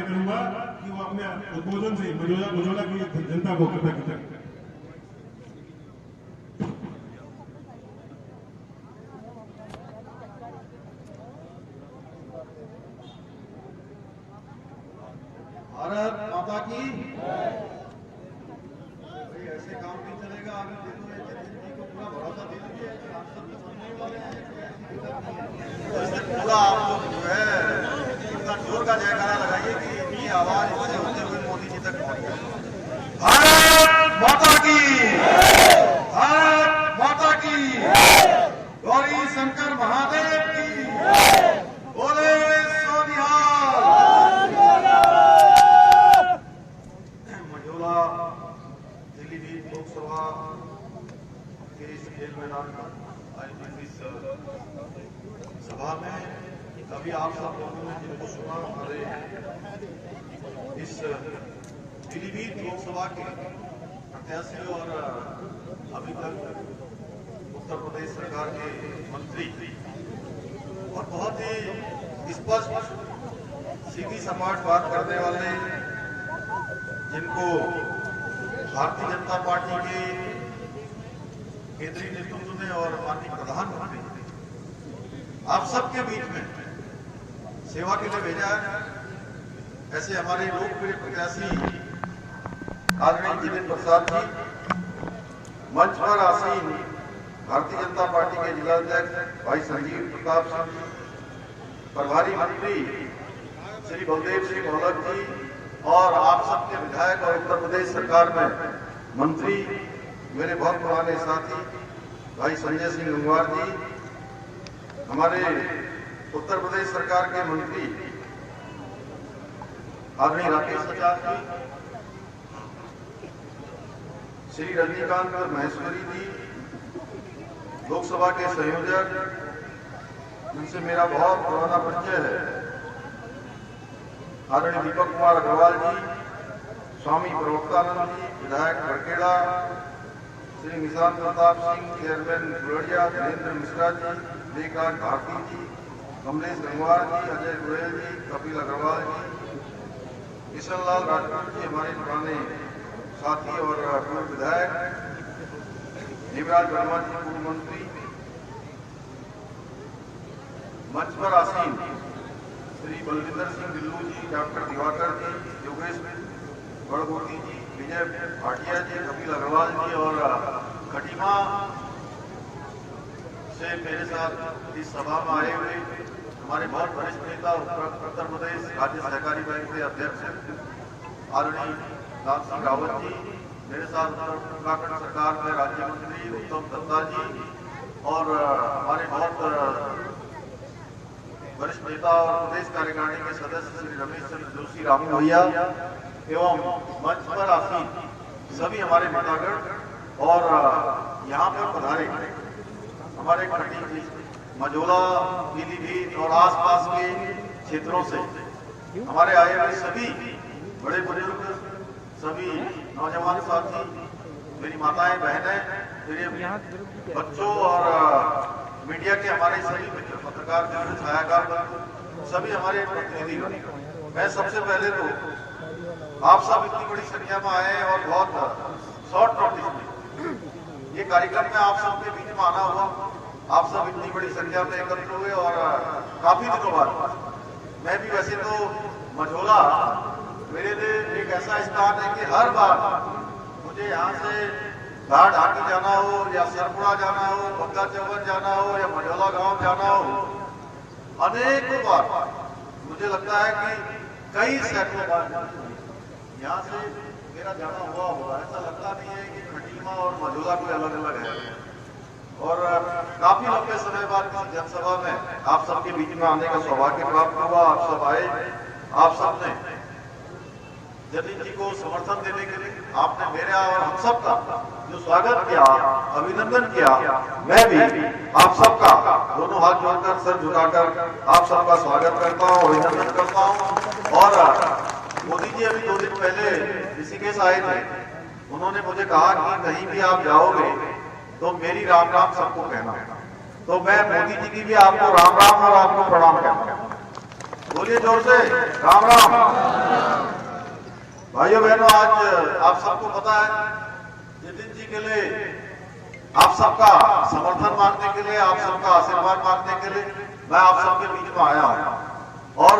करूंगा कि वो अपने उद्बोधन से मझौला की जनता को कृतज्ञ करें। भारत माता की भाई ऐसे काम नहीं चलेगा। आगे देखो जतिन जी को पूरा भरोसा दे दीजिए कि आप सब सुनने वाले हैं, तो इससे पूरा आप लोग जो है इतना जोर का जयकारा लगाइए कि इनकी आवाज इससे होते हुए मोदी जी तक पहुंच जाए। भारत माता की, भारत माता की, गौरी शंकर महादेव की, बोले पीलीभीत लोकसभा के इस खेल मैदान पर आयोजित इस सभा में अभी आप सब लोगों ने जिनको सुना, हमारे इस पीलीभीत लोकसभा के प्रत्याशी और अभी तक उत्तर प्रदेश सरकार के मंत्री और बहुत ही स्पष्ट सीधी सपाट बात करने वाले, जिनको भारतीय जनता पार्टी के केंद्रीय नेतृत्व ने और माननीय प्रधानमंत्री आप सबके बीच में सेवा के लिए भेजा है, ऐसे हमारे लोकप्रिय प्रत्याशी आदरणीय जितेंद्र प्रसाद जी, मंच पर आसीन भारतीय जनता पार्टी के जिला अध्यक्ष भाई संजीव प्रताप सिंह, प्रभारी मंत्री श्री बलदेव सिंह मोहलक जी, और आप सबके विधायक और उत्तर प्रदेश सरकार में मंत्री मेरे बहुत पुराने साथी भाई संजय सिंह गंगवार जी, हमारे उत्तर प्रदेश सरकार के मंत्री आदरणीय राकेश आचार्य जी, श्री रजनीकांत महेश्वरी जी, लोकसभा के संयोजक जिनसे मेरा बहुत पुराना परिचय है, आदरणीय दीपक कुमार अग्रवाल जी, स्वामी प्रवक्तानंद जी, विधायक खड़खेड़ा, श्री निशांत प्रताप सिंह, चेयरमैन गुलड़िया, धीरेन्द्र मिश्रा जी, विवेकांत भारती जी, कमलेश गंगवार जी, अजय गोयल जी, कपिल अग्रवाल जी, किशन लाल राजपूत जी, हमारे पुराने साथी और पूर्व विधायक, देवराज वर्मा जी, पूर्व मंत्री, मंच पर आसीन श्री बलविंदर सिंह दिल्लू जी, डॉक्टर दिवाकर जी, योगेश बड़गोटी जी, विजय भाटिया जी, कपिल अग्रवाल जी, और खटीमा से मेरे साथ इस सभा में आए हुए हमारे बहुत वरिष्ठ नेता उत्तर प्रदेश राज्य सहकारी बैंक के अध्यक्ष आदरणीय राम सिंह रावत जी, मेरे साथ उत्तराखंड सरकार में राज्य मंत्री उत्तम दत्ता जी, और हमारे बहुत वरिष्ठ नेता और प्रदेश कार्यकारिणी के सदस्य श्री रमेश चंद्र जोशी रामू भैया एवं मंच पर आसीन सभी हमारे नेतागण और यहाँ पर पधारे हमारे खंडी मझौला, पीलीभीत और आसपास के क्षेत्रों से हमारे आए हुए सभी बड़े बुजुर्ग, सभी नौजवान साथी, मेरी माताएं, बहनें, मेरे बच्चों और मीडिया के हमारे सभी मित्र, पत्रकार मित्र, छायाकार सभी हमारे प्रतिनिधि, मैं सबसे पहले तो आप सब इतनी बड़ी संख्या में आए और बहुत शॉर्ट नोटिस में ये कार्यक्रम में आप सबके बीच में आना हुआ। आप सब इतनी बड़ी संख्या में एकत्र हुए और काफी दिनों बाद मैं भी वैसे तो मझौला मेरे लिए एक ऐसा स्थान है कि हर बार मुझे यहाँ से घाट हाटी जाना हो या सरपुड़ा जाना हो, बग्गा चौवन जाना हो या मझौला गांव जाना हो, अनेकों बार मुझे लगता है कि कई सैकड़ों बार यहाँ से मेरा जाना हुआ होगा। ऐसा लगता नहीं है कि खटीमा और मझौला कोई अलग अलग है। और काफी लंबे समय बाद किसी जनसभा में आप सबके बीच में आने का सौभाग्य प्राप्त हुआ। आप सब आए, आप सबने जतिन जी को समर्थन देने के लिए आपने मेरा और हम सबका जो स्वागत किया, अभिनंदन किया, मैं भी आप सबका दोनों हाथ जोड़कर, सर झुकाकर आप सबका स्वागत करता हूँ, अभिनंदन करता हूँ। और मोदी जी अभी 2 दिन पहले ऋषिकेश आए थे, उन्होंने मुझे कहा कि कहीं भी आप जाओगे तो मेरी राम राम सबको कहना। तो मैं मोदी जी की भी आपको राम राम और आपको प्रणाम कहता हूँ। बोलिए जोर से राम राम। भाइयों बहनों, आज आप सबको पता है जतिन जी के लिए आप सबका समर्थन मांगने के लिए, आप सबका आशीर्वाद मांगने के लिए मैं आप सबके बीच में आया हूं। और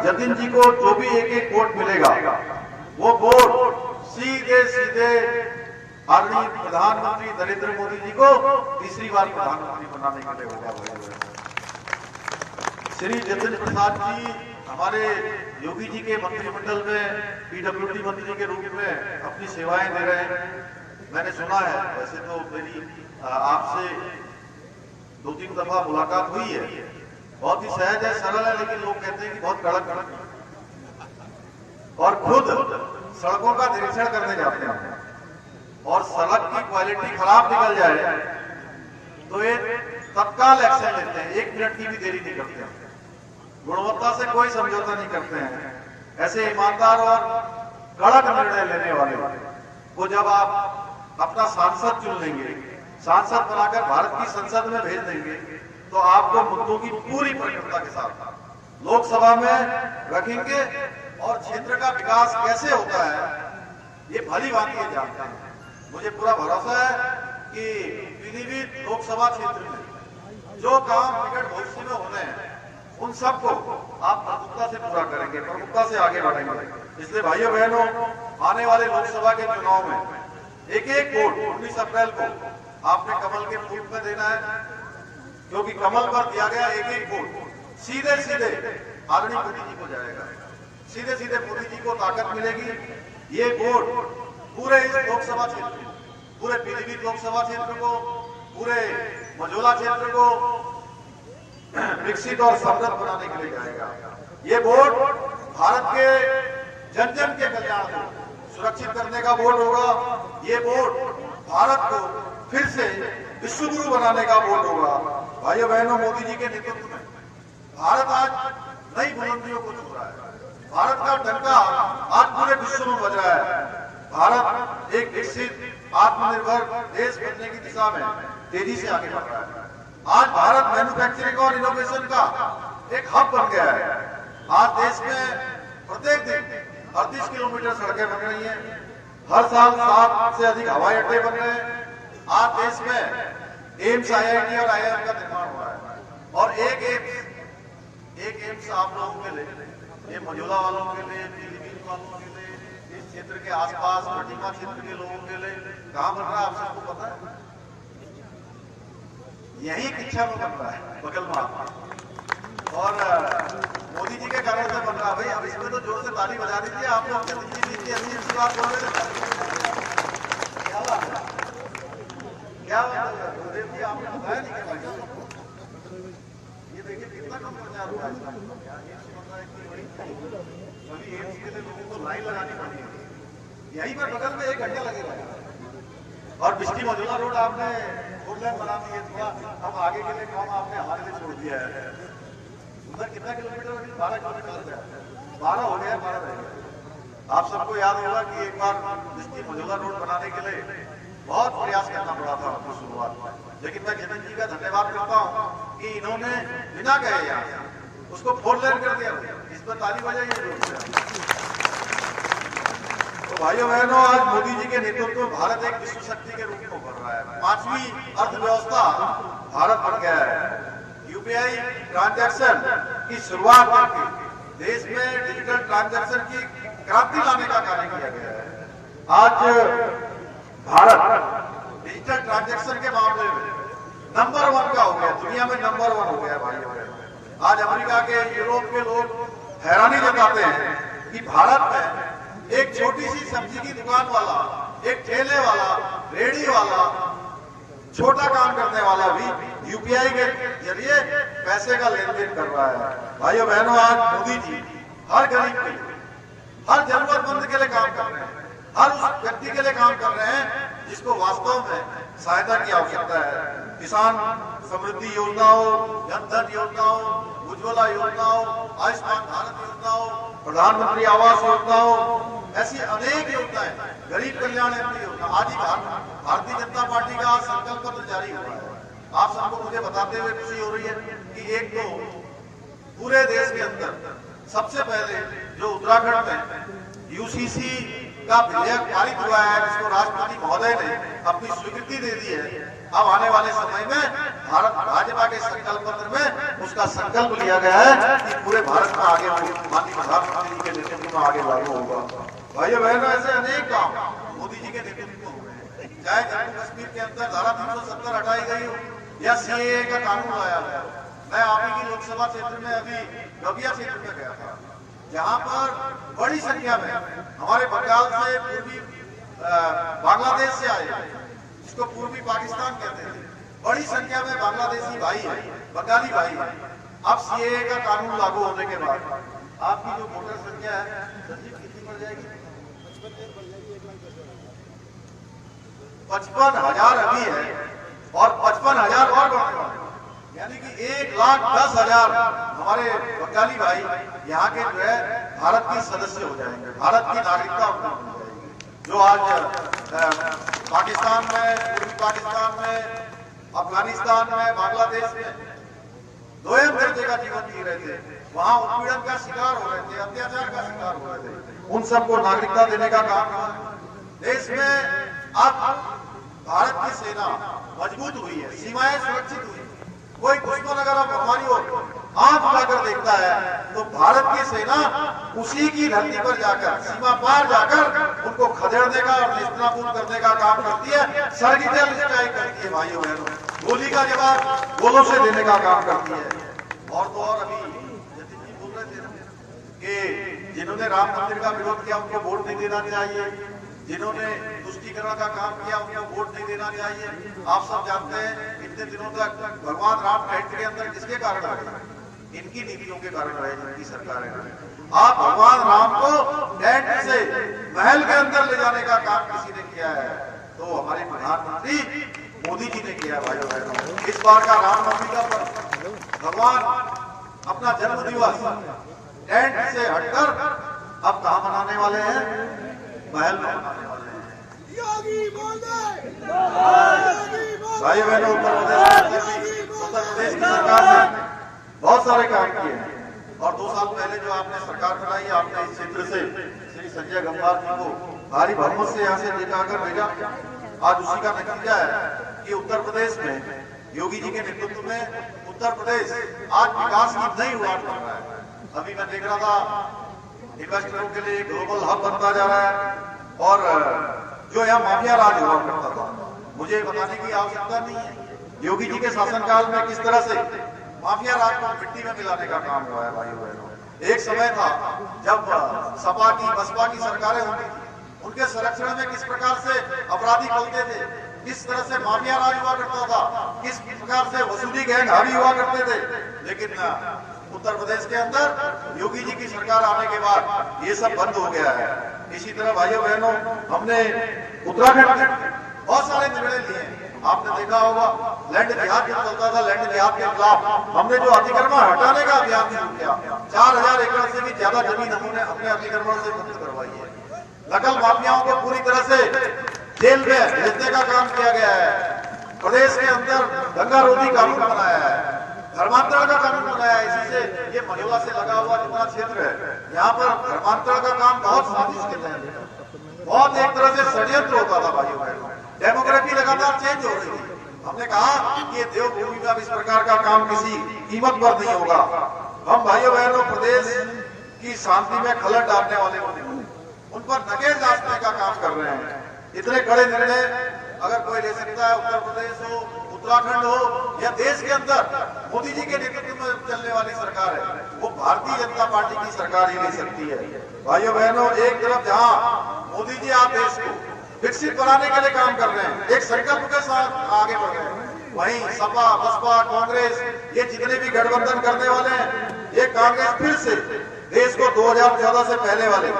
जतिन जी को जो भी एक एक वोट मिलेगा वो वोट सीधे सीधे आदरणीय प्रधानमंत्री नरेंद्र मोदी जी को तीसरी बार प्रधानमंत्री बनाने के लिए होगा। श्री जतिन प्रसाद जी हमारे योगी जी के मंत्रिमंडल में पीडब्ल्यूडी मंत्री के रूप में अपनी सेवाएं दे रहे हैं। मैंने सुना है, वैसे तो मेरी आपसे 2-3 दफा मुलाकात हुई है, बहुत ही सहज है, सरल है, लेकिन लोग कहते हैं कि बहुत कड़क और खुद सड़कों का निरीक्षण करने जाते हैं और सड़क की क्वालिटी खराब निकल जाए तो ये तत्काल एक्शन लेते हैं, 1 मिनट की भी देरी नहीं करते हैं, गुणवत्ता से कोई समझौता नहीं करते हैं। ऐसे ईमानदार और कड़क निर्णय लेने वाले को जब आप अपना सांसद चुन लेंगे, सांसद बनाकर भारत की संसद में भेज देंगे, तो आपको मुद्दों की पूरी प्रखरता के साथ लोकसभा में रखेंगे और क्षेत्र का विकास कैसे होता है ये भली भांति जानते हैं। मुझे पूरा भरोसा है कि पीलीभीत लोकसभा क्षेत्र में जो काम निकट भविष्य में होने हैं उन सबको आप प्रमुखता से पूरा करेंगे, प्रमुखता से आगे बढ़ेंगे। इसलिए भाइयों बहनों, आने वाले लोकसभा के चुनाव में एक एक वोट 19 अप्रैल को आपने कमल के फूल में देना है, क्योंकि कमल पर दिया गया एक एक वोट सीधे सीधे आदरणीय मोदी जी को जाएगा, सीधे सीधे मोदी जी को ताकत मिलेगी। ये वोट पूरे इस लोकसभा क्षेत्र, पूरे पीलीभीत लोकसभा क्षेत्र को, पूरे मझौला क्षेत्र को विकसित और समृद्ध बनाने के लिए जाएगा। ये वोट भारत के जन जन के कल्याण को सुरक्षित करने का वोट होगा। ये वोट भारत को फिर से विश्व गुरु बनाने का वोट होगा। भाइयों बहनों, मोदी जी के नेतृत्व में भारत आज नई बुलंदियों को छू रहा है। भारत का डंका आज पूरे विश्व में बज रहा है। भारत एक विकसित आत्मनिर्भर देश बनने की दिशा में तेजी से आगे बढ़ रहा है। आज भारत मैन्युफैक्चरिंग और इनोवेशन का एक हब बन गया है। आज देश में प्रत्येक दिन 38 किलोमीटर सड़कें बन रही हैं, हर साल 7 से अधिक हवाई अड्डे बन रहे हैं। आज देश में एम्स, IIT और IIM का निर्माण हो रहा है और एक एम्स आप लोगों के लिए, ये मझौला वालों के लिए, पीलीभीत वालों के लिए, इस क्षेत्र के आसपास कटिमा क्षेत्र के लोगों के लिए कहाँ बन रहा है आप सबको पता है? यही किच्छा में बन रहा है, बगल में। और मोदी जी के कारण से बन रहा है। भाई अब इसमें तो जोर से ताली बजा दीजिए। आप लोग अच्छी बात बोल रहे थे, क्या बात है, क्या गुरुदेव जी आपने बताया नहीं क्या? ये देखिए कितना कम प्रचार हुआ है। अभी एम्स के लिए लोगों को लाइन लगानी पड़ी, यहीं पर बगल में 1 घंटा लगेगा। और बिस्टी मझौला रोड आपने फोरलेन बना दी है, थोड़ा अब आगे के लिए काम आपने हमारे लिए छोड़ दिया है। उधर कितना किलोमीटर? 12 किलोमीटर, 12 हो गया, 12 रह गया। आप सबको याद होगा कि एक बार बिस्टी मझौला रोड बनाने के लिए बहुत प्रयास करना पड़ा था हमको शुरुआत में, लेकिन मैं जतिन जी का धन्यवाद करता हूँ कि इन्होंने बिना कहे यहाँ उसको 4 लेन कर दिया। इस पर ताली बजाइए। तो भाइयों बहनों, आज मोदी जी के नेतृत्व में भारत एक विश्व शक्ति के रूप में उभर रहा है। 5वीं अर्थव्यवस्था भारत बन गया है। यूपीआई ट्रांजैक्शन की शुरुआत करके देश में डिजिटल ट्रांजैक्शन की क्रांति लाने का कार्य किया गया है। आज भारत डिजिटल ट्रांजैक्शन के मामले में नंबर 1 का हो गया, दुनिया में नंबर 1 हो गया भाइयों बहनों। आज अमेरिका के, यूरोप के लोग हैरानी जताते हैं कि भारत में एक छोटी सी सब्जी की दुकान वाला, एक ठेले वाला, रेडी वाला, छोटा काम करने वाला भी यूपीआई के जरिए पैसे का लेन देन कर रहा है। भाइयों बहनों, आज मोदी जी हर गरीब के लिए, हर जरूरतमंद के लिए काम कर रहे हैं, हर उस व्यक्ति के लिए काम कर रहे हैं जिसको वास्तव में सहायता की आवश्यकता है। किसान समृद्धि योजना हो, जनधन योजना हो, उज्ज्वला योजना हो, आयुष्मान भारत योजना हो, प्रधानमंत्री आवास योजना हो, ऐसी अनेक योजनाएं, गरीब कल्याण योजना। आज ही भारतीय जनता पार्टी का संकल्प पत्र जारी हुआ है। आप सबको मुझे बताते हुए खुशी हो रही है कि एक तो पूरे देश के अंदर सबसे पहले जो उत्तराखंड में यूसीसी का विधेयक पारित हुआ है, जिसको राष्ट्रपति महोदय ने अपनी स्वीकृति दे दी है, अब आने वाले समय में भारत भाजपा के संकल्प पत्र में उसका संकल्प लिया गया है कि पूरे भारत में आगे माननीय प्रधानमंत्री जी के नेतृत्व में आगे लागू होगा। भाइयों बहनों, ऐसे अनेक काम मोदी जी के नेतृत्व में हुए हैं, चाहे जम्मू कश्मीर के अंदर धारा 370 हटाई गई हो या सीएए का कानून लाया गया। मैं आप ही की लोकसभा क्षेत्र में अभी गबिया क्षेत्र में गया था, जहां पर बड़ी संख्या में हमारे बंगाल से, पूर्वी बांग्लादेश से आए, जिसको पूर्वी पाकिस्तान कहते थे, बड़ी संख्या में बांग्लादेशी भाई है, बंगाली भाई है। अब सीएए का कानून लागू होने के बाद आपकी जो वोटर संख्या है कितनी बढ़ जाएगी? 55,000 अभी है और 55,000 और बढ़ने वाले, यानी कि 1,10,000 हमारे बंगाली भाई यहाँ के जो है भारत के सदस्य हो जाएंगे, भारत की नागरिकता उनको मिल जाएगी। जो आज पाकिस्तान में, पूर्वी पाकिस्तान में, अफगानिस्तान में, बांग्लादेश में दोयम दर्जे का जीवन जी रहे थे, वहां उत्पीड़न का शिकार हो रहे थे, अत्याचार का शिकार हो रहे थे, उन सबको नागरिकता देने का काम हुआ। देश में अब भारत की सेना मजबूत हुई है, सीमाएं सुरक्षित हुई। कोई दुश्मन अगर अब हमारी ओर आंख उठाकर देखता है तो भारत की सेना उसी की धरती पर जाकर, सीमा पार जाकर उनको खदेड़ने का और निस्तानाबूद करने का काम करती है, सर्जिकल स्ट्राइक करती है। भाइयों बहनों, गोली का जवाब गोलों से देने का काम करती है। और तो और अभी जतिन जी बोल रहे थे कि जिन्होंने राम मंदिर का विरोध किया उनको वोट नहीं देना चाहिए, जिन्होंने तुष्टीकरण का काम किया उनको वोट नहीं देना चाहिए। आप सब जानते हैं इतने दिनों तक भगवान राम टेंट के अंदर किसके कारण रहे? इनकी नीतियों के कारण रहे, जिनकी सरकारें रहे। आप भगवान राम को टेंट से महल के अंदर ले जाने का काम किसी ने किया है तो हमारे प्रधानमंत्री मोदी जी ने किया। भाइयों बहनों, इस बार का रामनवमी का पर्व भगवान अपना जन्म दिवस टेंट से हटकर अब कहां मनाने वाले हैं? महल में मनाने वाले हैं। भाई बहनों, उत्तर प्रदेश की सरकार ने बहुत सारे काम किए हैं और 2 साल पहले जो आपने सरकार बनाई, आपने इस क्षेत्र से श्री संजय गंभीर जी को भारी बहुमत से यहाँ से जिताकर भेजा। आज उसी का नतीजा है कि उत्तर प्रदेश में योगी जी के नेतृत्व में उत्तर प्रदेश आज विकास की नई उड़ान भर रहा है। अभी मैं देख रहा था इन्वेस्टरों के लिए ग्लोबल हब बनता जा रहा है और जो यहाँ माफिया राज हुआ करता था, मुझे बताने की आवश्यकता नहीं है योगी जी के शासनकाल में किस तरह से माफिया राज को मिट्टी में मिलाने का काम हुआ है। भाइयों बहनों, एक समय था जब सपा की, बसपा की सरकारें होती थी, उनके संरक्षण में किस प्रकार से अपराधी पलते थे, किस तरह से माफिया राज हुआ करता था, किस प्रकार से वसूली गैंग हावी हुआ करते थे। लेकिन उत्तर प्रदेश के अंदर योगी जी की सरकार आने के बाद ये सब बंद हो गया है। इसी तरह भाइयों बहनों, हमने उत्तराखंड में बहुत सारे निर्णय लिए हैं। आपने देखा होगा लैंड जिहाद जो चलता था, लैंड जिहाद के खिलाफ हमने जो अतिक्रमण हटाने का अभियान शुरू किया, 4,000 एकड़ से भी ज्यादा जमीन हमने अतिक्रमण से मुक्त करवाई है। नकल माफियाओं को पूरी तरह से जेल में भेजने का काम किया गया है। प्रदेश के अंदर दंगा रोधी कानून बनाया है, धर्मांतरण का कानून बनाया है। इसी से ये महिला से लगा हुआ जितना क्षेत्र है, यहाँ पर धर्मांतरण का काम बहुत साजिश के तहत, बहुत एक तरह से षड्यंत्र होता था। भाइयों बहनों, डेमोग्राफी लगातार चेंज हो रही थी। हमने कहा कि देवभूमि में इस प्रकार का काम किसी कीमत पर नहीं होगा। हम भाइयों बहनों प्रदेश की शांति में खलल डालने वाले होते हैं, उन पर नकेल कसने का काम कर रहे हैं। इतने कड़े निर्णय अगर कोई ले सकता है, उत्तर प्रदेश हो, उत्तराखंड हो या देश के अंदर मोदी जी के नेतृत्व में चलने वाली सरकार है, वो भारतीय जनता पार्टी की सरकार ही ले सकती है। भाइयों बहनों, एक तरफ जहां मोदी जी आप देश को विकसित बनाने के लिए काम कर रहे हैं, एक संकल्प के साथ आगे बढ़ रहे हैं, वहीं सपा, बसपा, कांग्रेस ये जितने भी गठबंधन करने वाले हैं, ये कांग्रेस फिर से देश को 2014 से पहले वाले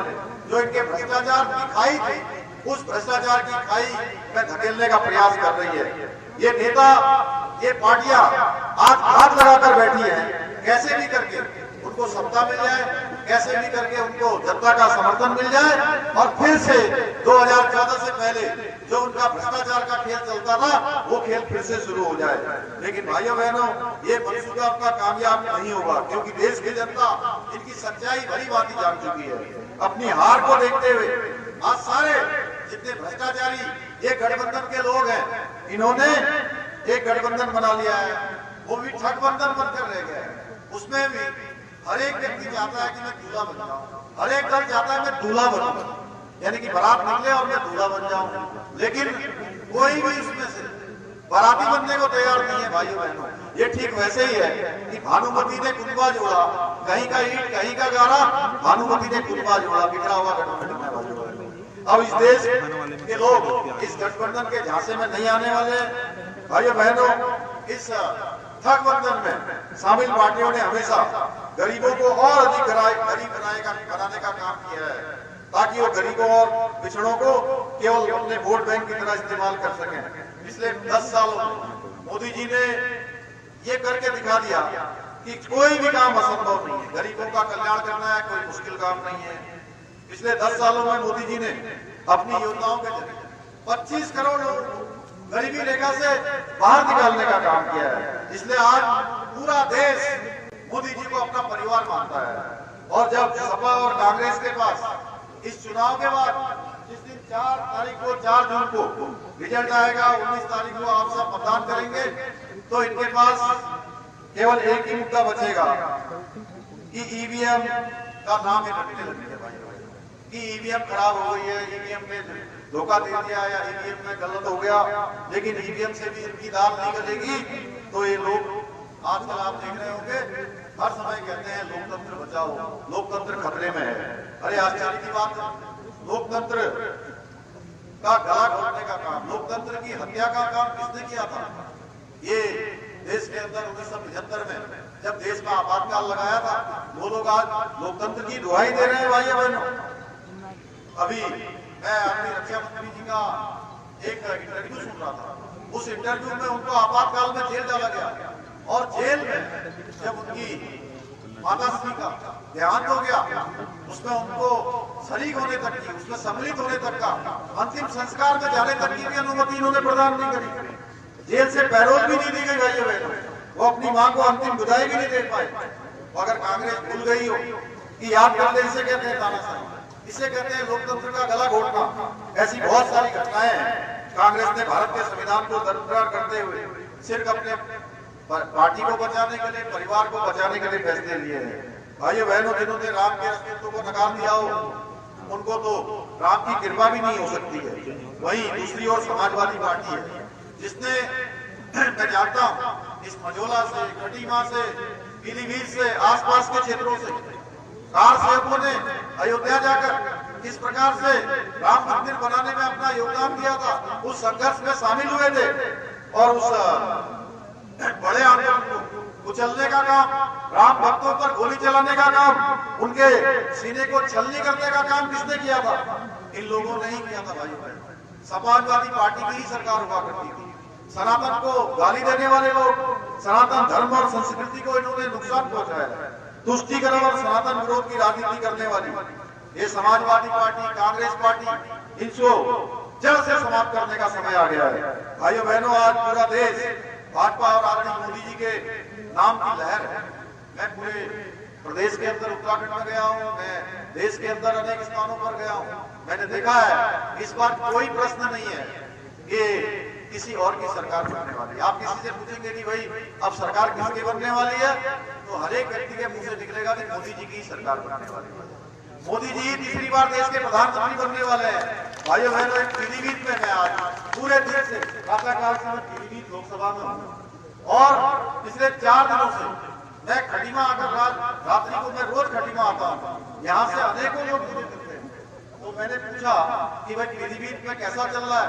जो इनके भ्रष्टाचार की खाई थी, उस भ्रष्टाचार की खाई में धकेलने का प्रयास कर रही है। ये नेता, ये पार्टियां आज हाथ लगाकर बैठी हैं, कैसे भी करके उनको सत्ता मिल जाए, कैसे भी करके उनको जनता का समर्थन मिल जाए और फिर से 2014 से पहले जो उनका भ्रष्टाचार का खेल चलता था वो खेल फिर से शुरू हो जाए। लेकिन भाइयों बहनों, ये मंसूबा उनका कामयाब नहीं होगा, क्योंकि देश की जनता इनकी सच्चाई भली भांति जान चुकी है। अपनी हार को देखते हुए आज सारे जितने भ्रष्टाचारी ये गठबंधन के लोग हैं, इन्होंने एक गठबंधन बना लिया है, वो भी ठगबंधन बनकर रह गया है। उसमें भी हर एक व्यक्ति चाहता है कि मैं दूल्हा बन जाऊं, हर एक दल चाहता है मैं दूल्हा बनूं, यानी कि बारात निकले और मैं दूल्हा बन जाऊं। लेकिन कोई भी उसमें से बाराती बनने को तैयार नहीं है। भाइयों बहनों, ये ठीक वैसे ही है कि भानुमति ने कुंभा जोड़ा, कहीं का ईंट कहीं का गारा, भानुमति ने कुंभा जोड़ा, बिखरा हुआ गठबंधन है। भाइयों बहनों, अब इस देश के लोग इस गठबंधन के झांसे में नहीं आने वाले। भाइयों बहनों, इस ठगबंधन में शामिल पार्टियों ने हमेशा गरीबों को और अधिक गरीब बनाने का काम किया है, ताकि वो गरीबों और पिछड़ों को केवल अपने वोट बैंक की तरह इस्तेमाल कर सकें। पिछले 10 सालों में मोदी जी ने ये करके दिखा दिया कि कोई भी काम असंभव नहीं है, गरीबों का कल्याण करना है कोई मुश्किल काम नहीं है। पिछले 10 सालों में मोदी जी ने अपनी योजनाओं के जरिए 25 करोड़ लोगों को गरीबी रेखा से बाहर निकालने का काम किया है। इसलिए आज पूरा देश मोदी जी को अपना परिवार मानता है। और जब सपा और कांग्रेस के पास इस चुनाव के बाद जिस दिन 4 जून को रिजल्ट आएगा, 19 तारीख को आप सब मतदान करेंगे, तो इनके पास केवल एक ही मुद्दा बचेगा कि ईवीएम का नाम ही रटने लगेंगे भाई, कि ईवीएम खराब हो गई है, ईवीएम में धोखा दे दिया या ईवीएम में गलत हो गया। लेकिन ईवीएम से भी इनकी दाल नहीं गलेगी। तो ये लोग आजकल आप देख रहे होंगे हर समय कहते हैं लोकतंत्र बचाओ, लोकतंत्र खतरे में है। अरे आश्चर्य की बात है, लोकतंत्र का गला घोटने का काम, लोकतंत्र की हत्या का काम किसने किया था? ये देश के अंदर 1975 में जब देश का आपातकाल लगाया था, वो लोग आज लोकतंत्र की दुहाई दे रहे हैं। भाइयों बहनों, अभी मैं अपनी रक्षा मंत्री जी का एक इंटरव्यू सुन रहा था। उस इंटरव्यू में उनको आपातकाल में जेल डाला गया और जेल में जब उनकी माताश्री का देहांत हो गया, उसमें उनको शरीक होने तक की, उसमें सम्मिलित होने तक का, अंतिम संस्कार में जाने तक की भी अनुमति इन्होंने प्रदान नहीं करी। जेल से पैरोल भी नहीं दी गई। भाइयों बहनों, वो अपनी मां को अंतिम विदाई भी नहीं दे पाए। अगर कांग्रेस भूल गई हो कि याद कर ले, इसे कहते हैं तानाशाही, इसे कहते हैं लोकतंत्र का गला घोटना। ऐसी बहुत सारी घटनाएं हैं। कांग्रेस ने भारत के संविधान को दरकिनार करते हुए सिर्फ अपने पार्टी को बचाने के लिए, परिवार को बचाने के लिए फैसले लिए हैं। भाइयों बहनों, जिन्होंने राम के अस्तित्व को नकार दिया हो, उनको तो राम की कृपा भी नहीं हो सकती है। वहीं दूसरी ओर समाजवादी पार्टी है, जिसने मैं जानता हूं इस मझोला से, कटीमा से, पीलीभीत से, आसपास के क्षेत्रों से कार सेवकों ने अयोध्या जाकर किस प्रकार से राम मंदिर बनाने में अपना योगदान दिया था, उस संघर्ष में शामिल हुए थे। और उस बड़े आंदोलन को कुचलने का काम, राम भक्तों पर गोली चलाने का काम, उनके सीने को छलनी करने का काम किसने किया था? इन लोगों ने ही किया था। भाइयों बहनों, समाजवादी पार्टी की ही सरकार हुआ करती थी। सनातन को गाली देने वाले लोग, सनातन धर्म और संस्कृति को इन्होंने नुकसान पहुंचाया। तुष्टीकरण और सनातन विरोध की राजनीति करने वाली ये समाजवादी पार्टी, कांग्रेस पार्टी, इनको जड़ से समाप्त करने का समय आ गया है। भाइयों बहनों, आज पूरा देश भाजपा और आदरणीय मोदी जी के नाम की लहर है। मैं पूरे प्रदेश के अंदर उत्तराखंड में गया हूँ, मैं देश के अंदर अनेक स्थानों पर गया हूँ। मैंने देखा है इस बार कोई प्रश्न नहीं है कि किसी और की सरकार बनने वाली है। आप किसी से पूछेंगे कि भाई अब सरकार किसकी बनने वाली है, तो हर एक व्यक्ति के मुंह से निकलेगा कि मोदी जी की सरकार बनने वाली है। मोदी जी तीसरी बार देश के प्रधानमंत्री बनने वाले हैं। भाइयों बहनों, एक पीलीभीत में मैं आज पूरे दिन से प्रातःकाल से मैं पीलीभीत लोकसभा में हूँ और पिछले 4 दिनों से मैं खटीमा आकर रात्रि को मैं रोज खटीमा आता हूँ। यहाँ से अनेकों लोग मुझे मिलते हैं। तो मैंने पूछा कि भाई पीलीभीत में कैसा चल रहा है,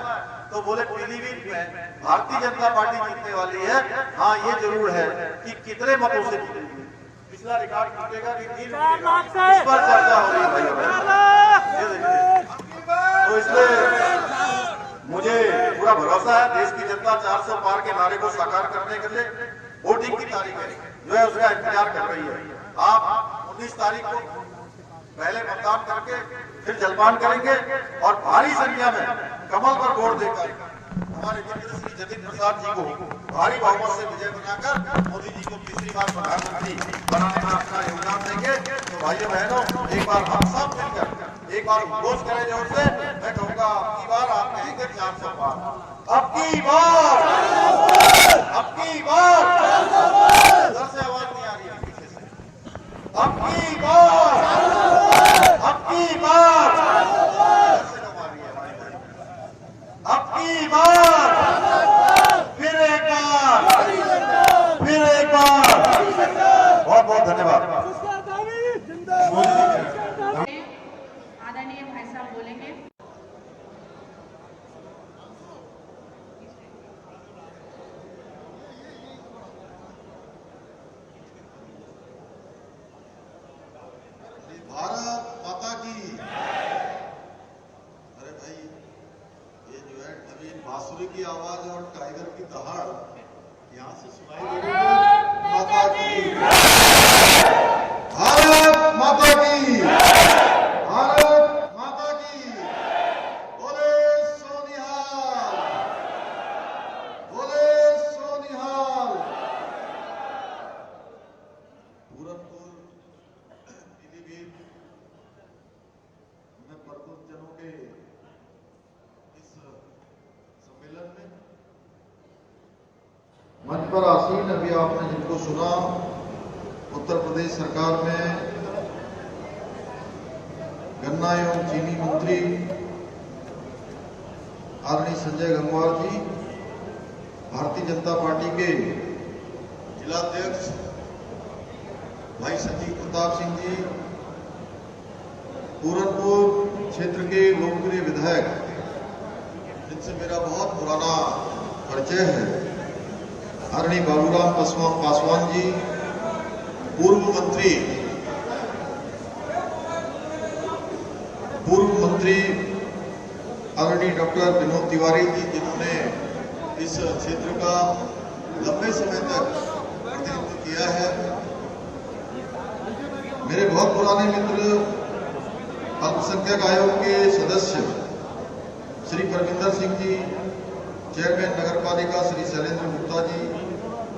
तो बोले पीलीभीत में भारतीय जनता पार्टी जीतने वाली है। हाँ, ये जरूर है कि कितने मतों से जीतेगी, पिछला रिकॉर्ड टूटेगा कि 3 इस पर चर्चा हो रही है। तो इसलिए मुझे पूरा भरोसा है देश की जनता 400 पार के नारे को साकार करने के लिए वोटिंग की तारीख है जो है उसका इंतजार कर रही है। आप 19 तारीख को पहले मतदान करके फिर जलपान करेंगे और भारी संख्या में कमल पर वोट देकर हमारे मित्र श्री जतिन प्रसाद जी को भारी बहुमत से विजय बनाकर मोदी जी को तीसरी बार प्रधानमंत्री बनाने में अपना योगदान देंगे। तो भाइयों बहनों, एक बार हम सब मिलकर एक बार घोष करें जोर से। मैं कहूँगा अब की बार आप कहेंगे 400 पार, अब की बार, अब की बार, उधर से आवाज नहीं आ रही है पीछे से, अब की बार, अब की बार, उधर से लोग आ रही है हमारी भाई, अब की बार, फिर एक बार, फिर एक बार। बहुत बहुत धन्यवाद। आदरणीय भाई साहब बोलेंगे। भारत माता की। अरे भाई, ये जो है नवीन बांसुरी की आवाज और टाइगर की दहाड़ यहाँ से सुनाई दे रही है। माता की, भारत माता की, भारत माता की। बोले सोनिहाल, बोले सोनिहाल। पूरनपुर पीलीभीत में प्रबुद्ध जनों के इस सम्मेलन में मंच पर आसीन अभी आपने जिनको सुना, उत्तर प्रदेश सरकार में गन्ना एवं चीनी मंत्री आदरणीय संजय गंगवार जी, भारतीय जनता पार्टी के जिलाध्यक्ष भाई संजीव प्रताप सिंह जी, पूरनपुर क्षेत्र के लोकप्रिय विधायक जिनसे मेरा बहुत पुराना परिचय है, आदरणीय बाबूराम पासवान जी, पूर्व मंत्री आदरणीय डॉक्टर विनोद तिवारी जी, जिन्होंने इस क्षेत्र का लंबे समय तक प्रतिनिधित्व किया है, मेरे बहुत पुराने मित्र अल्पसंख्यक आयोग के सदस्य श्री परविंदर सिंह जी, चेयरमैन नगर पालिका श्री शैलेंद्र गुप्ता जी,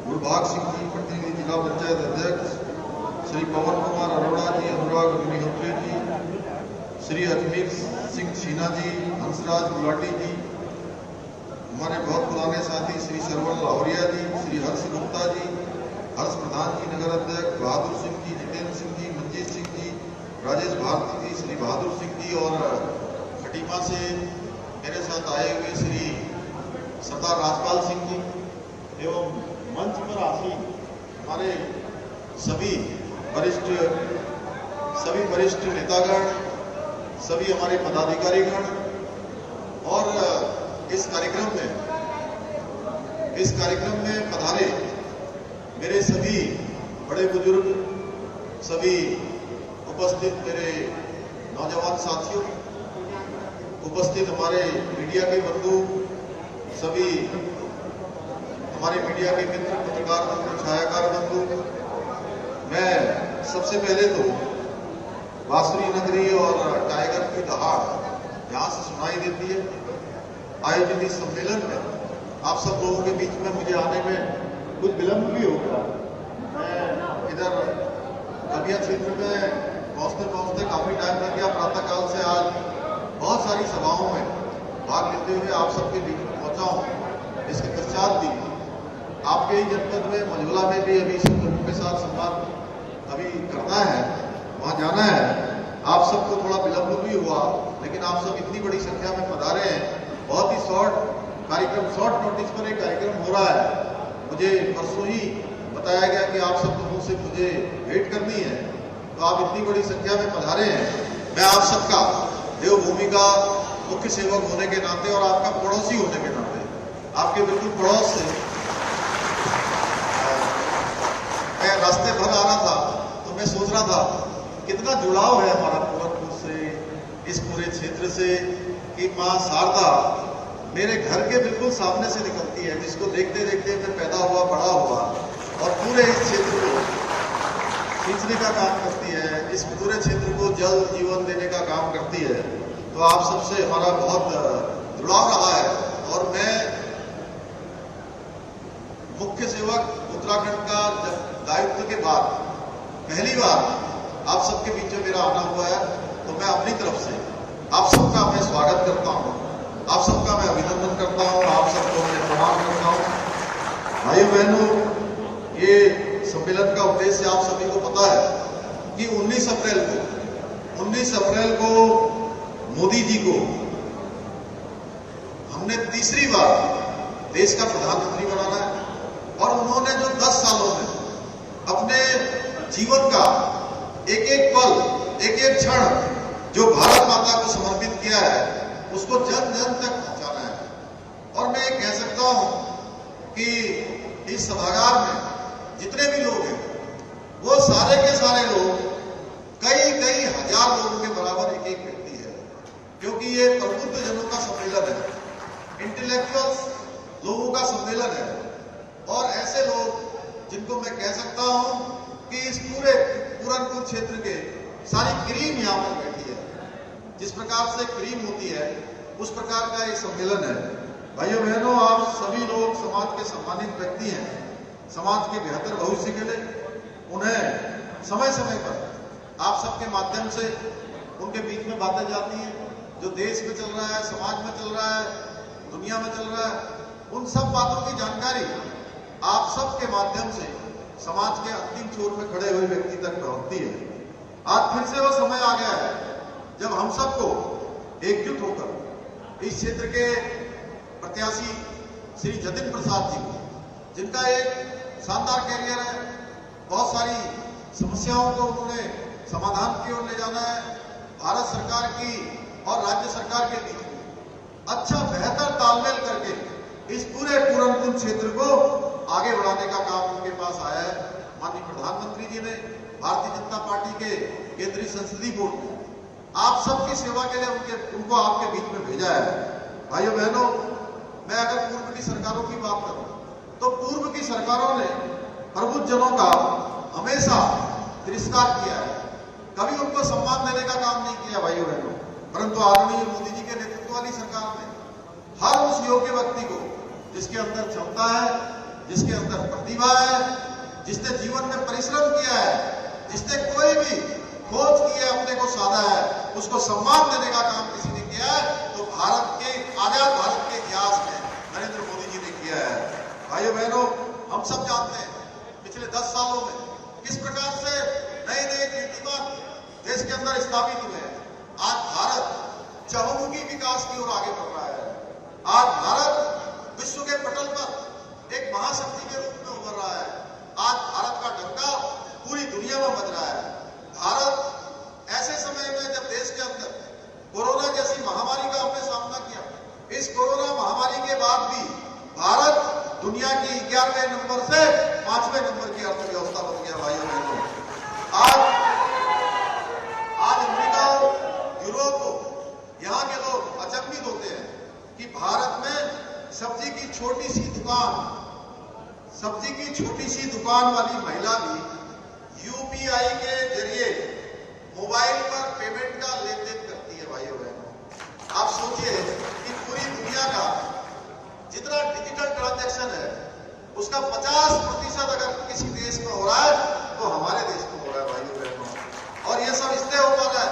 गुरभाग सिंह जी, प्रतिनिधि जिला पंचायत अध्यक्ष श्री पवन कुमार अरोड़ा जी, अनुराग अग्निहोत्री जी, श्री अजमेर सिंह छीना जी, हंसराज गुलाटी जी, हमारे बहुत पुराने साथी श्री सरवण लाहौरिया जी, श्री हर्ष गुप्ता जी, हर्ष प्रधान जी नगर अध्यक्ष, बहादुर सिंह जी, जितेंद्र सिंह जी, मंजीत सिंह जी, राजेश भारती जी, श्री बहादुर सिंह जी और खटीमा से मेरे साथ आए हुए श्री सरदार राजपाल सिंह जी एवं मंच पर आसीन हमारे सभी वरिष्ठ नेतागण, सभी हमारे पदाधिकारीगण और इस कार्यक्रम में पधारे मेरे सभी बड़े बुजुर्ग, सभी उपस्थित मेरे नौजवान साथियों, उपस्थित हमारे मीडिया के बंधु, सभी हमारे मीडिया के मित्र, पत्रकार बंधु, छायाकार बंधु, मैं सबसे पहले तो बांसुरी नगरी और टाइगर की दहाड़ जहां से सुनाई देती है आयोजित इस सम्मेलन में आप सब लोगों के बीच में मुझे आने में कुछ विलंब भी हो गया। मैं इधर कबिया क्षेत्र में पहुंचते काफी टाइम लग गया। प्रातःकाल से आज बहुत सारी सभाओं में भाग लेते हुए आप सबके बीच में पहुंचा हूं। इसके पश्चात भी आपके ही जनपद में मझौला में भी अभी लोगों के साथ संवाद अभी करना है, वहां जाना है। आप सबको थोड़ा विलंब भी हुआ, लेकिन आप सब इतनी बड़ी संख्या में पधारे हैं। बहुत ही शॉर्ट नोटिस पर एक कार्यक्रम हो रहा है। मुझे परसों ही बताया गया कि आप सब लोगों से मुझे भेंट करनी है, तो आप इतनी बड़ी संख्या में पधारे हैं। मैं आप सबका देवभूमि का मुख्य सेवक होने के नाते और आपका पड़ोसी होने के नाते, आपके बिल्कुल पड़ोस से मैं रास्ते भर आ रहा था तो मैं सोच रहा था कितना जुड़ाव है हमारा पूरनपुर से, इस पूरे क्षेत्र से, कि मां शारदा मेरे घर के बिल्कुल सामने से निकलती है, जिसको देखते देखते मैं पैदा हुआ, बड़ा हुआ और पूरे इस क्षेत्र को सींचने का काम करती है, इस पूरे क्षेत्र को जल जीवन देने का काम करती है। तो आप सबसे हमारा बहुत जुड़ाव रहा है और मैं मुख्य सेवक उत्तराखंड का दायित्व के बाद पहली बार आप सबके बीच में मेरा आना हुआ है, तो मैं अपनी तरफ से आप सबका मैं स्वागत करता हूं, आप सबका मैं अभिनंदन करता हूं, आप सबको मैं प्रणाम करता हूं। भाइयों बहनों, ये सम्मेलन का उद्देश्य आप सभी को पता है कि 19 अप्रैल को मोदी जी को हमने तीसरी बार देश का प्रधानमंत्री बनाना है और उन्होंने जो 10 सालों में अपने जीवन का एक एक पल, एक एक क्षण जो भारत माता को समर्पित किया है, उसको जन जन तक पहुंचाना है। और मैं कह सकता हूं कि इस सभागार में जितने भी लोग हैं, वो सारे के सारे लोग कई कई हजार लोगों के बराबर एक एक व्यक्ति है, क्योंकि ये प्रबुद्ध जनों का सम्मेलन है, इंटेलेक्चुअल्स लोगों का सम्मेलन है। और ऐसे लोग जिनको मैं कह सकता हूं कि इस पूरे पूरनपुर क्षेत्र के सारी क्रीम यहां पर बैठी है। जिस प्रकार से क्रीम होती है उस प्रकार का ये सम्मेलन है। भाइयों बहनों, आप सभी लोग समाज के सम्मानित व्यक्ति हैं। समाज के बेहतर भविष्य के लिए उन्हें समय समय पर आप सबके माध्यम से उनके बीच में बातें जाती हैं, जो देश में चल रहा है, समाज में चल रहा है, दुनिया में चल रहा है, उन सब बातों की जानकारी आप सबके माध्यम से समाज के अंतिम छोर में खड़े हुए व्यक्ति तक पहुंचती है। आज फिर से वो समय आ गया है जब हम सबको एकजुट होकर इस क्षेत्र के प्रत्याशी श्री जतिन प्रसाद जी को, जिनका एक शानदार कैरियर है, बहुत सारी समस्याओं को उन्होंने समाधान की ओर ले जाना है, भारत सरकार की और राज्य सरकार के बीच में अच्छा बेहतर तालमेल करके इस पूरे पूरनपुर क्षेत्र को आगे बढ़ाने का काम उनके पास आया है। माननीय प्रधानमंत्री जी ने भारतीय जनता पार्टी के केंद्रीय संसदीय बोर्ड में आप सबकी सेवा के लिए उनको आपके बीच में भेजा है। भाइयों बहनों, मैं अगर पूर्व की सरकारों की बात करूं तो पूर्व की सरकारों ने प्रबुद्ध जनों का हमेशा तिरस्कार किया है, कभी उनको सम्मान देने का काम नहीं किया भाइयों बहनों। परंतु आदरणीय मोदी जी के नेतृत्व वाली सरकार ने हर उस योग्य व्यक्ति को, जिसके अंदर क्षमता है, जिसके अंदर प्रतिभा है, जिसने जीवन में परिश्रम किया है, जिसने कोई भी खोज की है, अपने को साधा है, उसको सम्मान देने का काम किसी ने किया है तो भारत के आजाद भारत के इतिहास में नरेंद्र मोदी जी ने किया है। भाइयों बहनों, हम सब जानते हैं पिछले 10 सालों में किस प्रकार से नए नए कीर्तिमान देश के अंदर स्थापित हुए हैं। आज भारत चहुमुखी विकास की ओर आगे बढ़ रहा है। आज भारत विश्व के पटल पर एक महाशक्ति के रूप में उभर रहा है। आज भारत का डंका पूरी दुनिया में बज रहा है। भारत ऐसे समय में जब देश के अंदर कोरोना जैसी महामारी का हमने सामना किया, इस कोरोना महामारी के बाद भी भारत दुनिया की 11वें नंबर से 5वें नंबर की अर्थव्यवस्था बन गया। भाइयों बहनों, आज अमेरिका, यूरोप, यहाँ के लोग अचंभित होते हैं कि भारत में सब्जी की छोटी सी दुकान वाली महिला भी यूपीआई के जरिए मोबाइल पर पेमेंट का लेन देन करती है। भाइयों बहनों, आप सोचिए कि पूरी दुनिया का जितना डिजिटल ट्रांजैक्शन है उसका 50% अगर किसी देश में हो रहा है तो हमारे देश में हो रहा है। भाइयों बहनों, और ये सब इसलिए हो पा रहा है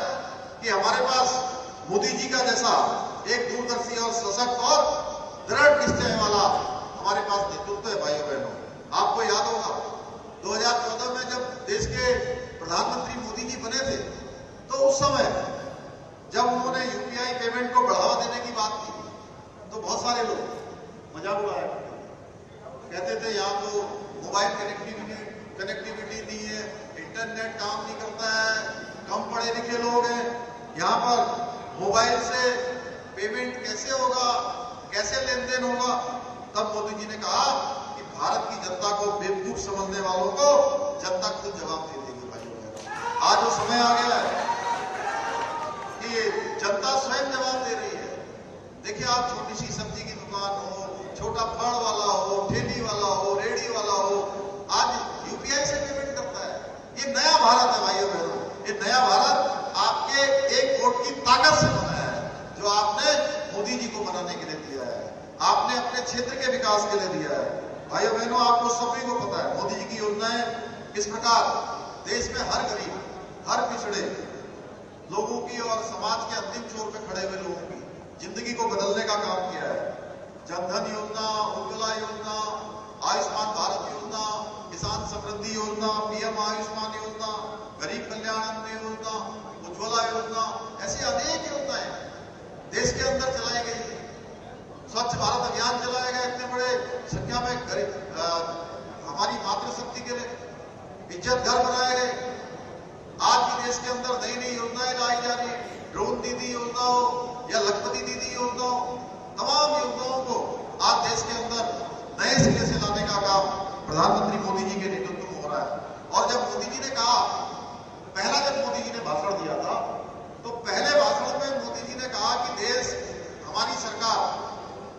कि हमारे पास मोदी जी का जैसा एक दूरदर्शी और सशक्त और दृढ़ निश्चय वाला हमारे पास नेतृत्व है। भाइयों बहनों, आपको याद होगा 2014 में जब देश के प्रधानमंत्री मोदी जी बने थे तो उस समय जब उन्होंने यूपीआई पेमेंट को बढ़ावा देने की बात की तो बहुत सारे लोग मजाक उड़ाया, कहते थे यहाँ तो मोबाइल कनेक्टिविटी नहीं है, इंटरनेट काम नहीं करता है, कम पढ़े लिखे लोग हैं, यहाँ पर मोबाइल से पेमेंट कैसे होगा, कैसे लेन देन होगा। तब मोदी जी ने कहा कि भारत की जनता को बेवकूफ समझने वालों को जनता खुद जवाब दे देगी। भाइयों बहनों, आज वो समय आ गया है कि जनता स्वयं जवाब दे रही है। देखिए, आप छोटी सी सब्जी की दुकान हो, छोटा फल वाला हो, ठेली वाला हो, रेडी वाला हो, आज यूपीआई से पेमेंट करता है। ये नया भारत है भाइयों बहनों। ये नया भारत आपके एक वोट की ताकत से बना है, जो आपने मोदी जी को बनाने के लिए दिया है, आपने अपने क्षेत्र के विकास के लिए दिया है। भाइयों बहनों, आपको सभी को पता है मोदी जी की योजनाएं किस प्रकार देश में हर गरीब, हर पिछड़े लोगों की और समाज के अंतिम छोर पे खड़े हुए लोगों की जिंदगी को बदलने का काम किया है। जनधन योजना, उज्ज्वला योजना, आयुष्मान भारत योजना, किसान समृद्धि योजना, पीएम आयुष्मान योजना, गरीब कल्याण अन्न योजना, उज्ज्वला योजना, ऐसी अनेक योजनाएं देश के अंदर चलाई गई है। स्वच्छ भारत अभियान चलाया गया इतने बड़े संख्या में हमारी मातृशक्ति के लिए इज्जत घर बनाए गए। आज भी देश के अंदर नई नई योजनाएं लाई जा रही है। ड्रोन दीदी योजना हो या लखपति दीदी योजना हो, तमाम योजनाओं को आज देश के अंदर नए सिरे से लाने का काम प्रधानमंत्री मोदी जी के नेतृत्व में हो रहा है। और जब मोदी जी ने कहा, जब मोदी जी ने भाषण दिया था, तो पहले भाषण में मोदी जी ने कहा कि देश, हमारी सरकार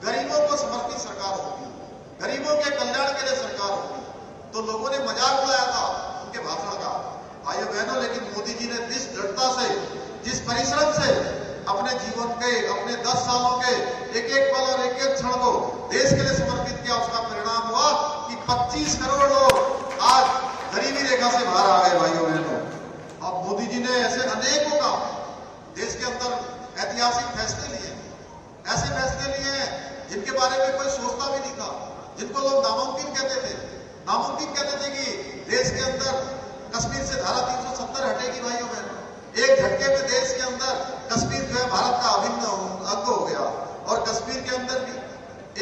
गरीबों को समर्पित सरकार होगी, गरीबों के कल्याण के लिए सरकार होगी। तो लोगों ने मजाक उड़ाया था उनके भाषण का। भाइयों बहनों, लेकिन मोदी जी ने जिस दृढ़ता से, जिस परिश्रम से अपने जीवन के, अपने 10 सालों के एक एक पल और एक एक क्षण को देश के लिए समर्पित किया, उसका परिणाम हुआ कि 25 करोड़ लोग आज गरीबी रेखा से बाहर आ गए। भाइयों बहनों, अब मोदी जी ने ऐसे अनेकों काम देश के अंदर ऐतिहासिक फैसले लिए, ऐसे फैसले लिए हैं जिनके बारे में कोई सोचता भी नहीं था, जिनको लोग नामुमकिन कहते थे। नामुमकिन कहते थे कि देश के अंदर कश्मीर से धारा 370 हटेगी। भाइयों बहनों, एक झटके में देश के अंदर कश्मीर जो है भारत का अभिन्न अंग हो गया। और कश्मीर के अंदर भी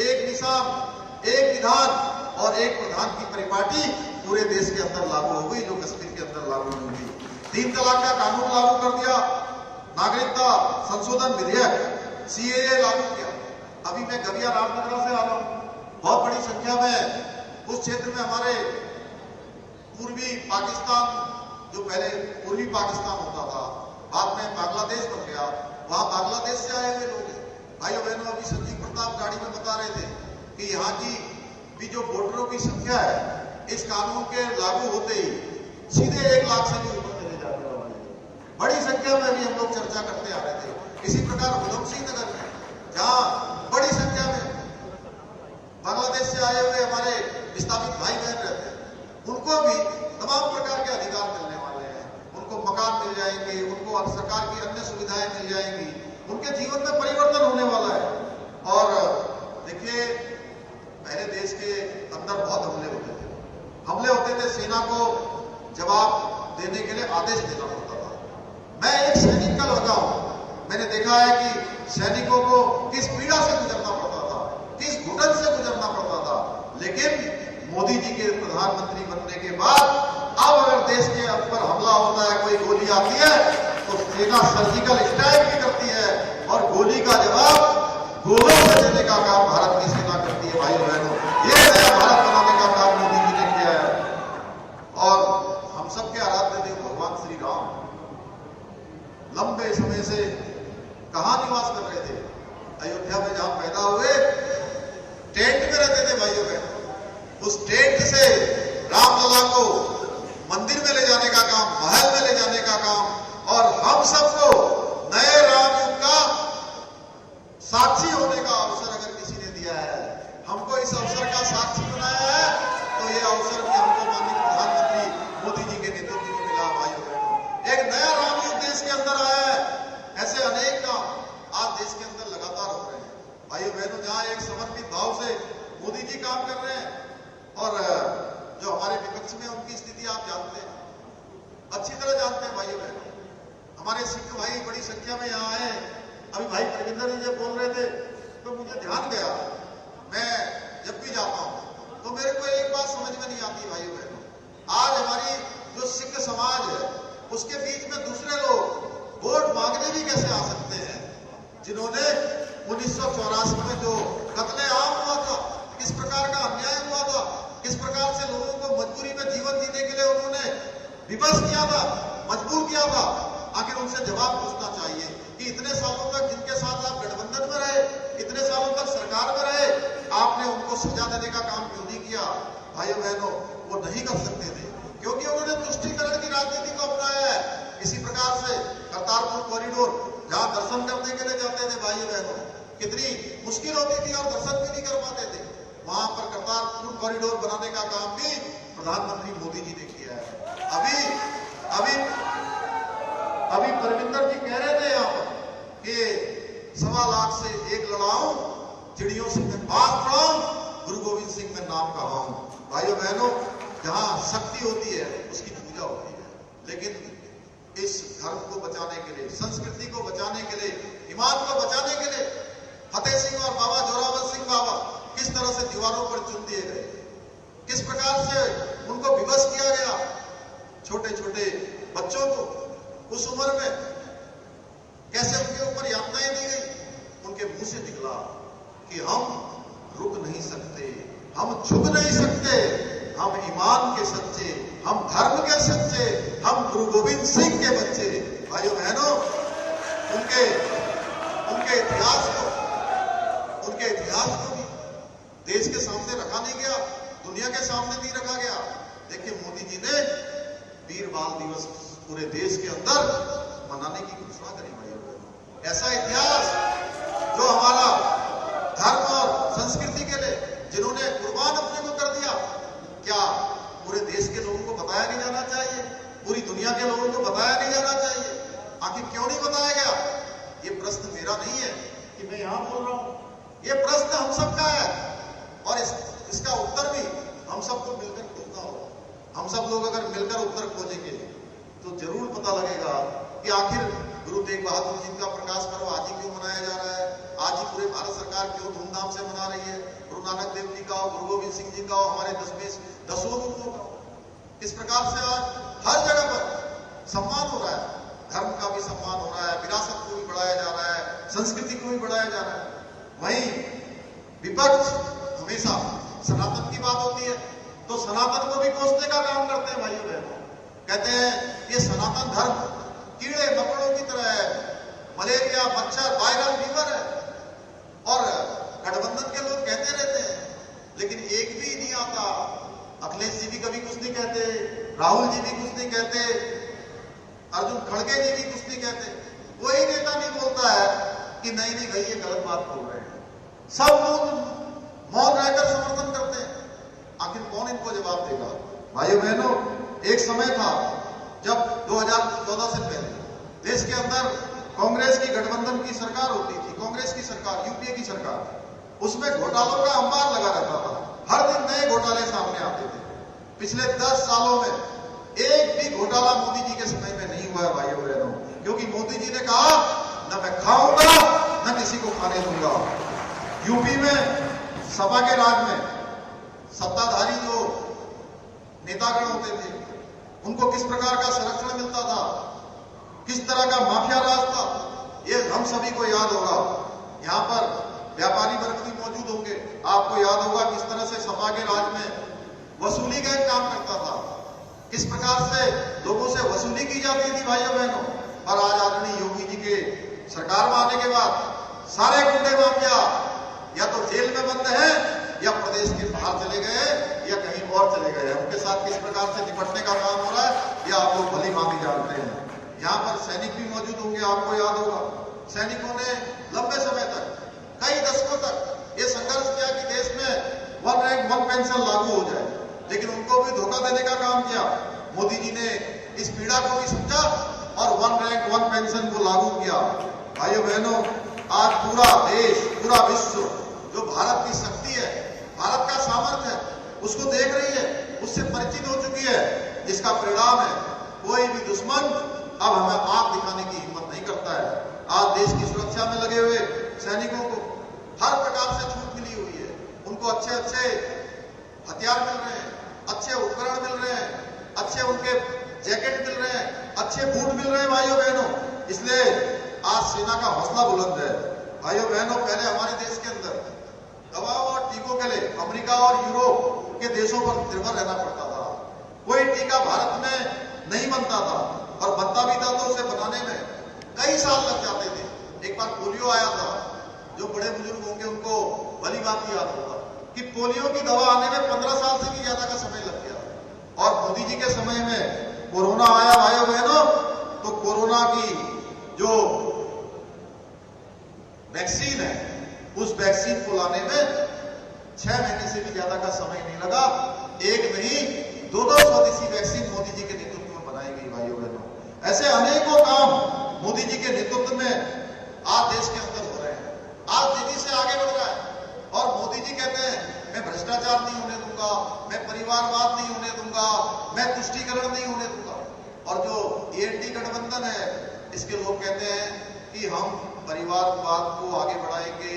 एक निशान, एक विधान और एक प्रधान की परिपाटी पूरे देश के अंदर लागू हो गई, जो कश्मीर के अंदर लागू नहीं हुई। 3 तलाक का कानून लागू कर दिया, नागरिकता संशोधन विधेयक सीएए लागू किया। अभी मैं गविया रामनगरा से आ रहा हूं। बहुत बड़ी संख्या में उस क्षेत्र में हमारे पूर्वी पाकिस्तान, जो पहले पूर्वी पाकिस्तान होता था, बाद में बांग्लादेश बन गया, वहां बांग्लादेश से आए हुए लोग हैं। भाइयों बहनों, अभी संजीव प्रताप गाड़ी में बता रहे थे कि यहाँ की भी जो वोटरों की संख्या है, इस कानून के लागू होते ही सीधे 1 लाख से भी ऊपर चले जाते हैं। बड़ी संख्या में अभी हम लोग चर्चा करते आ रहे थे। इसी प्रकार उधमसिंह नगर में, जहां बड़ी संख्या में बांग्लादेश से आए हुए हमारे विस्थापित भाई बहन रहते हैं, उनको भी तमाम प्रकार के अधिकार मिलने वाले हैं। उनको मकान मिल जाएंगे, उनको सरकार की अन्य सुविधाएं मिल जाएंगी, उनके जीवन में परिवर्तन होने वाला है। और देखिए, पहले देश के अंदर बहुत हमले होते थे, सेना को जवाब देने के लिए आदेश देना पड़ता था। मैं एक सैनिक का लड़का हूं, मैंने देखा है कि सैनिकों को किस पीड़ा से गुजरना पड़ता था, किस घुटन से गुजरना पड़ता था। लेकिन मोदी जी के प्रधानमंत्री बनने के बाद अब अगर देश के ऊपर हमला होता है, कोई गोली आती है, तो सेना सर्जिकल स्ट्राइक भी करती है और गोली का जवाब गोलों से देने का काम भारत की सेना करती है। भाइयों बहनों, ये नया भारत बनाने का काम मोदी जी ने किया है। और हम सबके आराध्य देव भगवान श्री राम लंबे समय से कहां निवास कर रहे थे? अयोध्या में, जहां पैदा हुए, टेंट में रहते थे। भाइयों बहनों, उस टेंट से रामलला को मंदिर में ले जाने का काम, महल में ले जाने का काम, और हम सबको नए रामयुग का साक्षी होने का अवसर अगर किसी ने दिया है, हमको इस अवसर का साक्षी बनाया है, तो ये अवसर भी हमको माननीय प्रधानमंत्री मोदी जी के नेतृत्व में मिला। भाइयों बहनों, एक नया रामयुग देश के अंदर आया है। ऐसे अनेक काम आज देश के अंदर लगातार हो रहे हैं। भाइयों बहनों, जहां एक समर्पित भाव से मोदी जी काम कर रहे हैं, और जो हमारे विपक्ष में उनकी स्थिति आप जानते हैं, अच्छी तरह जानते हैं। भाइयों बहनों, हमारे सिख भाई बड़ी संख्या में यहाँ आए। अभी भाई प्रविंदर जी बोल रहे थे तो मुझे ध्यान गया, मैं जब भी जाता हूं तो मेरे को एक बात समझ में नहीं आती। भाइयों बहनों, आज हमारी जो सिख समाज है, उसके बीच में दूसरे लोग वोट मांगने भी कैसे आ सकते हैं, जिन्होंने 1984 में जो कत्लेआम हुआ था, किस प्रकार का अन्याय हुआ था, किस प्रकार से लोगों को मजबूरी में जीवन जीने के लिए उन्होंने विवश किया था, मजबूर किया था। आखिर उनसे जवाब पूछना चाहिए कि इतने सालों तक जिनके साथ आप गठबंधन में रहे, इतने सालों तक सरकार में रहे, आपने उनको सजा देने का काम क्यों नहीं किया? भाइयों बहनों, वो नहीं कर सकते थे, क्योंकि उन्होंने तुष्टीकरण की राजनीति को अपनाया है। इसी प्रकार से करतारपुर कॉरिडोर, जहां दर्शन करने के लिए जाते थे भाई बहनों, कितनी मुश्किल होती थी और दर्शन भी नहीं कर पाते थे, वहां पर करतारपुर कॉरिडोर बनाने का काम भी प्रधानमंत्री मोदी जी ने किया है। अभी परमिंदर जी कह रहे थे यहाँ पर कि 1.25 लाख से 1 लड़ाऊं, चिड़ियों से मैं बात पढ़ाऊं, गुरु गोविंद सिंह में नाम कहाऊं। भाइयों बहनों, जहां शक्ति होती है उसकी पूजा होती है, लेकिन इस धर्म को बचाने के लिए, संस्कृति को बचाने के लिए, ईमान को बचाने के लिए फतेह सिंह और बाबा जोरावर सिंह बाबा किस तरह से दीवारों पर चुन दिए गए, किस प्रकार से उनको विवश किया गया। छोटे छोटे बच्चों को उस उम्र में कैसे उनके ऊपर यातनाएं दी गई, उनके मुंह से निकला कि हम रुक नहीं सकते, हम झुक नहीं सकते, हम ईमान के सच्चे, हम धर्म के सच्चे, हम गुरु गोविंद सिंह के बच्चे। भाइयों बहनों, उनके इतिहास को भी देश के सामने रखा नहीं गया, दुनिया के सामने नहीं रखा गया। देखिए, मोदी जी ने वीर बाल दिवस पूरे देश के अंदर मनाने की घोषणा करी। भाइयों बहनों, ऐसा इतिहास जो हमारा धर्म और संस्कृति के लिए जिन्होंने कुर्बान अपने को कर दिया, क्या पूरे देश के लोगों को बताया नहीं जाना चाहिए? पूरी दुनिया के लोगों को बताया नहीं जाना चाहिए? आखिर क्यों नहीं बताया गया? ये प्रश्न मेरा नहीं है कि मैं यहां बोल रहा हूं, ये प्रश्न हम सबका है और इसका उत्तर भी हम सबको मिलकर खोजना होगा। हम सब लोग अगर मिलकर उत्तर खोजेंगे तो जरूर पता लगेगा कि आखिर गुरु तेग बहादुर जी का प्रकाश पर्व आज ही क्यों मनाया जा रहा है, आज ही पूरे भारत सरकार क्यों धूमधाम से मना रही है। गुरु नानक देव जी का हो, गुरु गोविंद सिंह जी का हो, हमारे 10वें गुरुओं का, इस प्रकार से आज हर जगह पर सम्मान हो रहा है, धर्म का भी सम्मान हो रहा है, विरासत को भी बढ़ाया जा रहा है, संस्कृति को भी बढ़ाया जा रहा है। वहीं विपक्ष हमेशा सनातन की बात होती है तो सनातन को भी कोसने का काम करते हैं। भाइयों बहनों, कहते हैं ये सनातन धर्म कीड़े मकोड़ों की तरह है, मलेरिया, मच्छर, वायरल फीवर है, और गठबंधन के लोग कहते रहते हैं, लेकिन एक भी नहीं आता। अखिलेश जी भी कभी कुछ नहीं कहते, राहुल जी भी कुछ नहीं कहते, अर्जुन खड़गे जी भी कुछ नहीं कहते, कोई नेता नहीं बोलता है कि नहीं नहीं भाई ये गलत बात बोल रहे हैं। सब लोग मौन रहकर समर्थन करते हैं। आखिर कौन इनको जवाब देगा? भाइयों बहनों, एक समय था जब 2014 से पहले देश के अंदर कांग्रेस की गठबंधन की सरकार होती थी, कांग्रेस की सरकार, यूपीए की सरकार, उसमें घोटालों का अंबार लगा रहता था, हर दिन नए घोटाले सामने आते थे। पिछले 10 सालों में एक भी घोटाला मोदी जी के समय में नहीं हुआ है भाइयों बहनों, क्योंकि मोदी जी ने कहा न मैं खाऊंगा न किसी को खाने दूंगा। यूपी में सपा के राज में सत्ताधारी जो नेतागण होते थे उनको किस प्रकार का संरक्षण मिलता था, किस तरह का माफिया राज था, ये हम सभी को याद होगा। यहाँ पर व्यापारी वर्ग भी मौजूद होंगे, आपको याद होगा किस तरह से सपा के राज में वसूली का एक काम करता था, किस प्रकार से लोगों से वसूली की जाती थी भाइयों बहनों। और आज आदरणीय योगी जी के सरकार में आने के बाद सारे गुंडे माफिया या तो जेल में बंद हैं या प्रदेश के बाहर चले गए या कहीं और चले गए। उनके साथ किस प्रकार से निपटने का काम हो रहा है, यह आप लोग भली भांति जानते हैं। यहाँ पर सैनिक भी मौजूद होंगे, आपको याद होगा सैनिकों ने लंबे समय तक, कई दशकों तक ये संघर्ष किया कि देश में 1 रैंक 1 पेंशन लागू हो जाए, लेकिन उनको भी धोखा देने का काम किया। मोदी जी ने इस पीड़ा को भी समझा और 1 रैंक 1 पेंशन को लागू किया। भाइयों बहनों, आज पूरा देश, पूरा विश्व जो भारत की शक्ति है, भारत का सामर्थ्य है, उसको देख रही है, उससे परिचित हो चुकी है, जिसका परिणाम है कोई भी दुश्मन अब हमें आंख दिखाने की हिम्मत नहीं करता है। आज देश की सुरक्षा में लगे हुए सैनिकों को हर प्रकार से छूट मिली हुई है, उनको अच्छे अच्छे हथियार मिल रहे हैं, अच्छे उपकरण मिल रहे हैं, अच्छे उनके जैकेट मिल रहे हैं, अच्छे बूट मिल रहे हैं भाइयों बहनों। इसलिए आज सेना का हौसला बुलंद है। भाइयों बहनों, पहले हमारे देश के अंदर दवाओं और टीकों के लिए अमेरिका और यूरोप के देशों पर निर्भर रहना पड़ता था। कोई टीका भारत में नहीं बनता था और बनता भी था तो उसे बनाने में कई साल लग जाते थे। एक बार पोलियो आया था, जो बड़े बुजुर्ग होंगे उनको भली बात याद होगा कि पोलियो की दवा आने में 15 साल से भी ज्यादा का समय लग गया और मोदी जी के समय में कोरोना आया भाइयों बहनों, तो कोरोना की जो वैक्सीन है, उस वैक्सीन को लाने में 6 महीने से भी ज्यादा का समय नहीं लगा। एक नहीं, 2-2 स्वदेशी वैक्सीन मोदी जी के नेतृत्व में बनाई गई भाइयों बहनों। ऐसे अनेकों काम मोदी जी के नेतृत्व में आज देश के अंदर हो रहे हैं, आज तेजी से आगे बढ़ रहा है। और मोदी जी कहते हैं मैं भ्रष्टाचार नहीं होने दूंगा, मैं परिवारवाद नहीं होने दूंगा, मैं तुष्टीकरण नहीं होने दूंगा। और जो एनडीए गठबंधन है, इसके लोग कहते हैं कि हम परिवारवाद को आगे बढ़ाएंगे,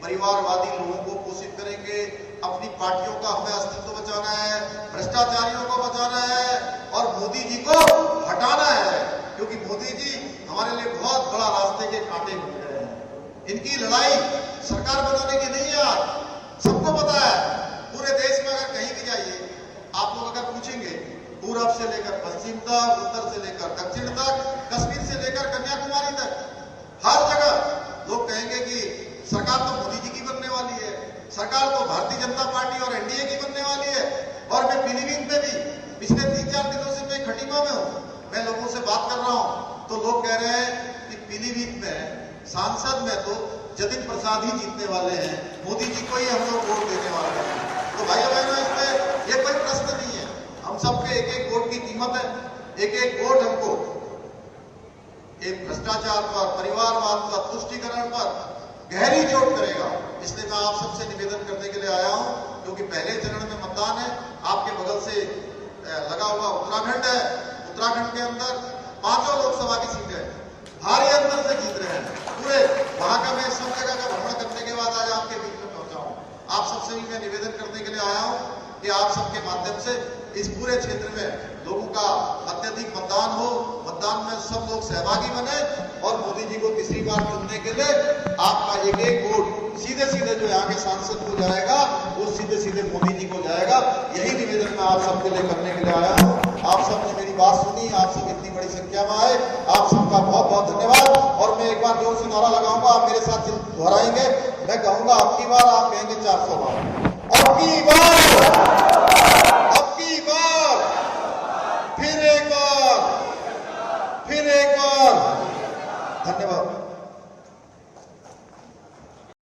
परिवारवादी लोगों को पोषित करेंगे, अपनी पार्टियों का हमें अस्तित्व बचाना है, भ्रष्टाचारियों को बचाना है और मोदी जी को हटाना है, क्योंकि मोदी जी हमारे लिए बहुत बड़ा रास्ते के कांटे बन गए हैं। इनकी लड़ाई सरकार बनाने की नहीं है। आज सबको पता है, पूरे देश में अगर कहीं भी जाइए, आप लोग अगर पूछेंगे पूरब से लेकर पश्चिम तक, उत्तर से लेकर दक्षिण तक, कश्मीर से लेकर कन्याकुमारी तक, हर जगह लोग कहेंगे कि सरकार तो मोदी जी की बनने वाली है, सरकार तो भारतीय जनता पार्टी और एनडीए की बनने वाली है। और मैं पीलीभीत में भी पिछले 3-4 दिनों से मैं खटीमा में हूं, मैं लोगों से बात कर रहा हूं, तो लोग कह रहे हैं कि पीलीभीत में सांसद में तो जतिन प्रसाद ही जीतने वाले हैं, मोदी जी को ही हम लोग वोट देने वाले हैं। तो भाइयों बहनों, इसमें ये कोई प्रश्न नहीं है। हम सबके एक एक वोट की कीमत है, एक एक वोट हमको एक भ्रष्टाचार पर, परिवारवाद पर, तुष्टीकरण पर गहरी चोट करेगा। इसलिए मैं आप सबसे निवेदन करने के लिए आया हूं, क्योंकि पहले चरण में मतदान है। आपके बगल से लगा हुआ उत्तराखंड है, उत्तराखंड के अंदर 5 लोकसभा की सीटें भारी अंतर से जीत रहे हैं पूरे। वहां का मैं सब जगह का भ्रमण करने के बाद आज आपके बीच में पहुंचा हूं। आप सबसे भी मैं निवेदन करने के लिए आया हूं कि आप सबके माध्यम से इस पूरे क्षेत्र में लोगों का अत्यधिक मतदान हो, मतदान में सब लोग सहभागी बने और मोदी जी को तीसरी बार चुनने के लिए आपका एक एक वोट सीधे सीधे जो यहाँ के सांसद को जाएगा, वो सीधे सीधे मोदी जी को जाएगा। यही निवेदन मैं आप सबके लिए करने के लिए आया हूँ। आप सबने मेरी बात सुनी, आप सब इतनी बड़ी संख्या में आए, आप सबका बहुत बहुत धन्यवाद। और मैं एक बार जोर से नारा लगाऊंगा, आप मेरे साथ दोहराएंगे। मैं कहूंगा अब की बार, आप कहेंगे 400 बार। अब की बार, अब की बार, फिर एक बार, फिर एक बार। धन्यवाद।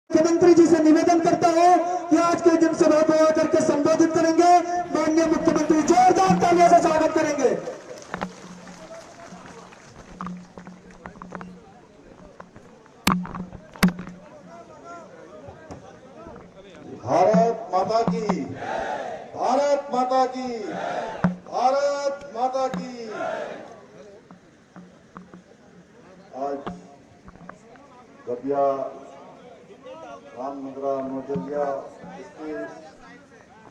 मुख्यमंत्री जी से निवेदन करता हूं कि आज के जनसभा को आकर के संबोधित करेंगे। माननीय मुख्यमंत्री जोरदार तालियों से स्वागत करेंगे। भारत माता की, भारत माता की, भारत माता की। आज गबिया, रामनगरा, नौजलिया, इसके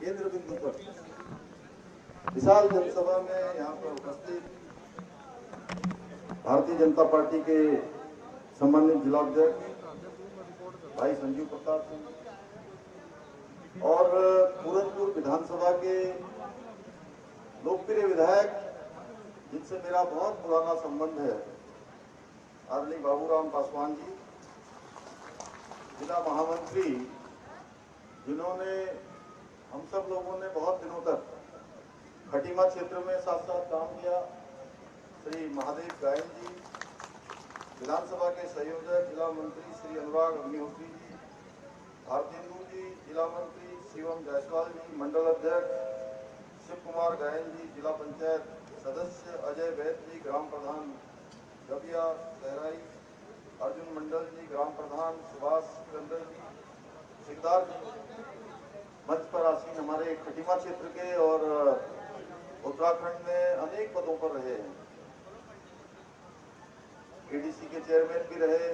केंद्र बिंदु पर विशाल जनसभा में यहाँ पर उपस्थित भारतीय जनता पार्टी के सम्मानित जिलाध्यक्ष भाई संजीव प्रताप सिंह और पूरनपुर विधानसभा के लोकप्रिय विधायक जिनसे मेरा बहुत पुराना संबंध है, आदरणीय बाबूराम पासवान जी, जिला महामंत्री, जिन्होंने हम सब लोगों ने बहुत दिनों तक खटीमा क्षेत्र में साथ साथ काम किया, श्री महादेव गायन जी, विधानसभा के संयोजक जिला मंत्री श्री अनुराग अग्निहोत्री जी, भारतेंदु जी, जिला मंत्री शिवम जायसवाल जी, मंडल अध्यक्ष शिव कुमार गायन जी, जिला पंचायत सदस्य अजय वैद जी, ग्राम प्रधान गबिया सहराई, अर्जुन मंडल जी, ग्राम प्रधान सुभाष सिकंदर जी, सिकदार जी, मंच पर आसीन हमारे खटीमा क्षेत्र के और उत्तराखंड में अनेक पदों पर रहे हैं। एडीसी के चेयरमैन भी रहे,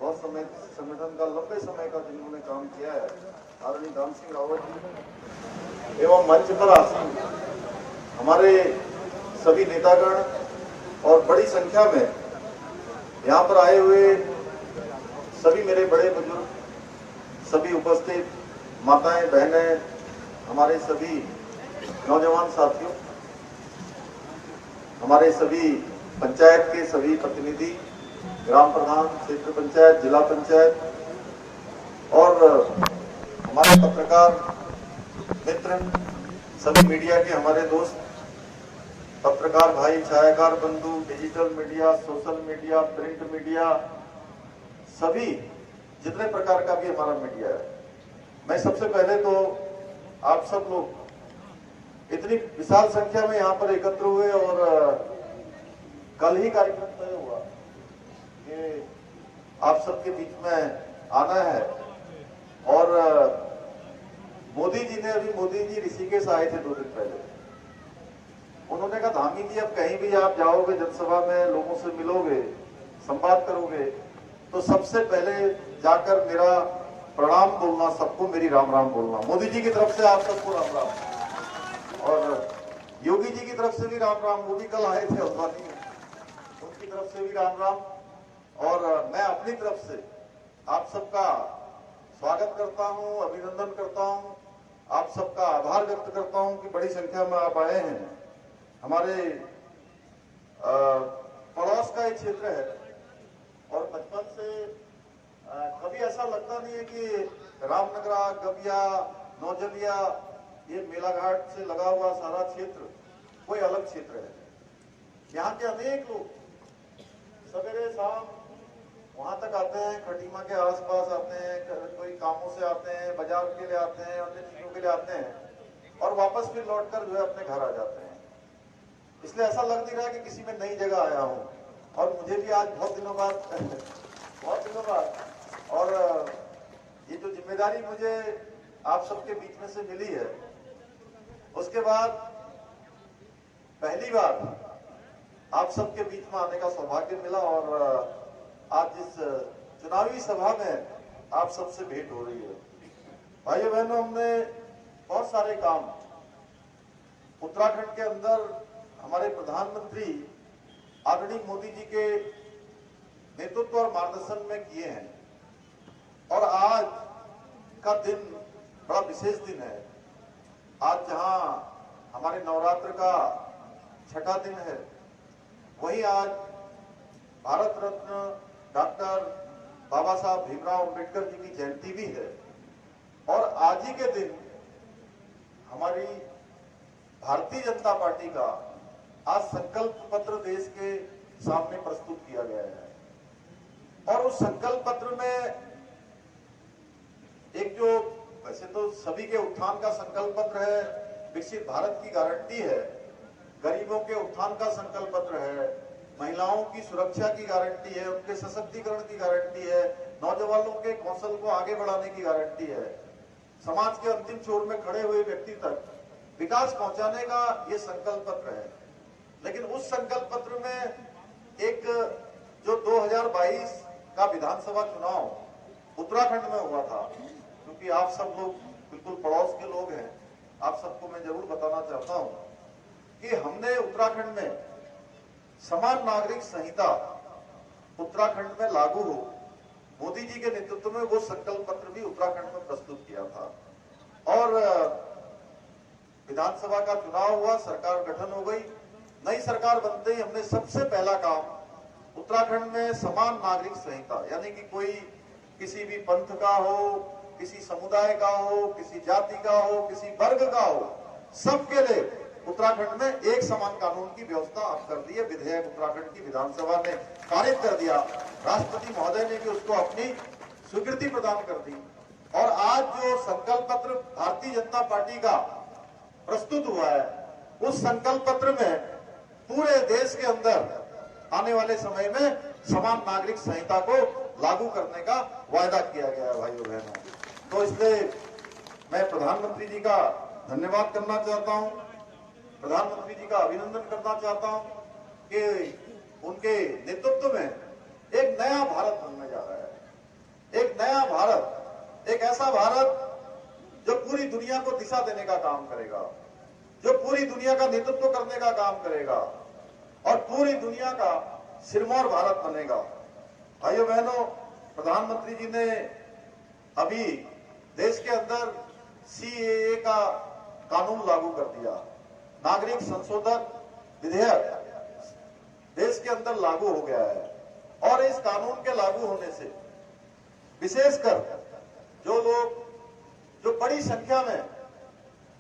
बहुत समय संगठन का लंबे समय का जिन्होंने काम किया है, आदरणीय दाम सिंह रावत जी, एवं मंच पर आसीन हमारे सभी नेतागण और बड़ी संख्या में यहाँ पर आए हुए सभी मेरे बड़े बुजुर्ग, सभी उपस्थित माताएं, बहनें, हमारे सभी नौजवान साथियों, हमारे सभी पंचायत के सभी प्रतिनिधि, ग्राम प्रधान, क्षेत्र पंचायत, जिला पंचायत और हमारे पत्रकार मित्र, सभी मीडिया के हमारे दोस्त, पत्रकार भाई, छायाकार बंधु, digital media, social media, print media, सभी जितने प्रकार का भी हमारा मीडिया है, मैं सबसे पहले तो आप सब लोग इतनी विशाल संख्या में यहाँ पर एकत्र हुए और कल ही कार्यक्रम तय हुआ कि आप सबके बीच में आना है। और मोदी जी ने मोदी जी ऋषिकेश आए थे 2 दिन पहले। उन्होंने कहा धामी जी अब कहीं भी आप जाओगे, जनसभा में लोगों से मिलोगे, संवाद करोगे, तो सबसे पहले जाकर मेरा प्रणाम बोलना, सबको मेरी राम राम बोलना। मोदी जी की तरफ से आप सबको राम राम, और योगी जी की तरफ से भी राम राम। वो भी कल आए थे हल्द्वानी में, उनकी तरफ से भी राम राम। और मैं अपनी तरफ से आप सबका स्वागत करता हूं, अभिनंदन करता हूं, आप सबका आभार व्यक्त करता हूं कि बड़ी संख्या में आप आए हैं। हमारे पड़ोस का एक क्षेत्र है और बचपन से कभी ऐसा लगता नहीं है कि रामनगरा, गबिया, नौजलिया, ये मेलाघाट से लगा हुआ सारा क्षेत्र कोई अलग क्षेत्र है। यहाँ के अनेक लोग सवेरे शाम वहां तक आते हैं, खटीमा के आसपास आते हैं, कोई कामों से आते हैं, बाजार के लिए आते हैं, अन्य चीजों के लिए आते हैं और वापस फिर लौटकर जो है अपने घर आ जाते हैं। इसलिए ऐसा लग नहीं रहा कि किसी में नई जगह आया हूँ। और मुझे भी आज बहुत दिनों बाद और ये जो जिम्मेदारी मुझे आप सबके बीच में से मिली है, उसके बाद पहली बार आप सबके बीच में आने का सौभाग्य मिला। और आज इस चुनावी सभा में आप सबसे भेंट हो रही है। भाइयों बहनों, हमने बहुत सारे काम उत्तराखंड के अंदर हमारे प्रधानमंत्री आदरणीय मोदी जी के नेतृत्व और मार्गदर्शन में किए हैं। और आज का दिन बड़ा विशेष दिन है। आज जहां हमारे नवरात्र का छठा दिन है, वहीं आज भारत रत्न डॉक्टर बाबा साहब भीमराव अंबेडकर जी की जयंती भी है। और आज ही के दिन हमारी भारतीय जनता पार्टी का आज संकल्प पत्र देश के सामने प्रस्तुत किया गया है। और उस संकल्प पत्र में एक जो वैसे तो सभी के उत्थान का संकल्प पत्र है, विकसित भारत की गारंटी है, गरीबों के उत्थान का संकल्प पत्र है, महिलाओं की सुरक्षा की गारंटी है, उनके सशक्तिकरण की गारंटी है, नौजवानों के कौशल को आगे बढ़ाने की गारंटी है, समाज के अंतिम छोर में खड़े हुए व्यक्ति तक विकास पहुंचाने का ये संकल्प पत्र है। लेकिन उस संकल्प पत्र में एक जो 2022 का विधानसभा चुनाव उत्तराखंड में हुआ था, क्योंकि आप सब लोग बिल्कुल पड़ोस के लोग हैं, आप सबको मैं जरूर बताना चाहता हूं कि हमने उत्तराखंड में समान नागरिक संहिता उत्तराखंड में लागू हो, मोदी जी के नेतृत्व में वो संकल्प पत्र भी उत्तराखंड में प्रस्तुत किया था। और विधानसभा का चुनाव हुआ, सरकार गठन हो गई। नई सरकार बनते ही हमने सबसे पहला काम उत्तराखंड में समान नागरिक संहिता, यानी कि कोई किसी भी पंथ का हो, किसी समुदाय का हो, किसी जाति का हो, किसी वर्ग का हो, सबके लिए उत्तराखंड में एक समान कानून की व्यवस्था आप कर दी है। विधेयक उत्तराखंड की विधानसभा ने पारित कर दिया, राष्ट्रपति महोदय ने भी उसको अपनी स्वीकृति प्रदान कर दी। और आज जो संकल्प पत्र भारतीय जनता पार्टी का प्रस्तुत हुआ है, उस संकल्प पत्र में पूरे देश के अंदर आने वाले समय में समान नागरिक संहिता को लागू करने का वायदा किया गया है। भाइयों बहनों, तो इसलिए मैं प्रधानमंत्री जी का धन्यवाद करना चाहता हूं, प्रधानमंत्री जी का अभिनंदन करना चाहता हूं कि उनके नेतृत्व में एक नया भारत बनने जा रहा है। एक नया भारत, एक ऐसा भारत जो पूरी दुनिया को दिशा देने का काम करेगा, जो पूरी दुनिया का नेतृत्व करने का काम करेगा और पूरी दुनिया का सिरमौर भारत बनेगा। भाइयों बहनों, प्रधानमंत्री जी ने अभी देश के अंदर सीएए का कानून लागू कर दिया, नागरिक संशोधन विधेयक देश के अंदर लागू हो गया है। और इस कानून के लागू होने से विशेषकर जो लोग जो बड़ी संख्या में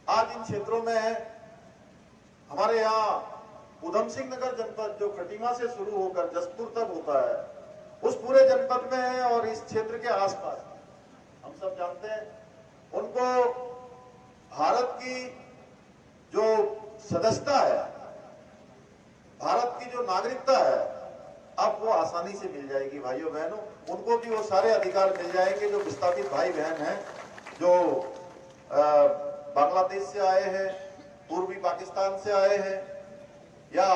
आज इन क्षेत्रों में है, हमारे यहाँ उधम सिंह नगर जनपद जो खटीमा से शुरू होकर जसपुर तक होता है, उस पूरे जनपद में है और इस क्षेत्र के आसपास हम सब जानते हैं, उनको भारत की जो सदस्यता है, भारत की जो नागरिकता है, अब वो आसानी से मिल जाएगी भाइयों बहनों। उनको भी वो सारे अधिकार मिल जाएंगे जो विस्थापित भाई बहन हैं, जो बांग्लादेश से आए हैं, पूर्वी पाकिस्तान से आए हैं, या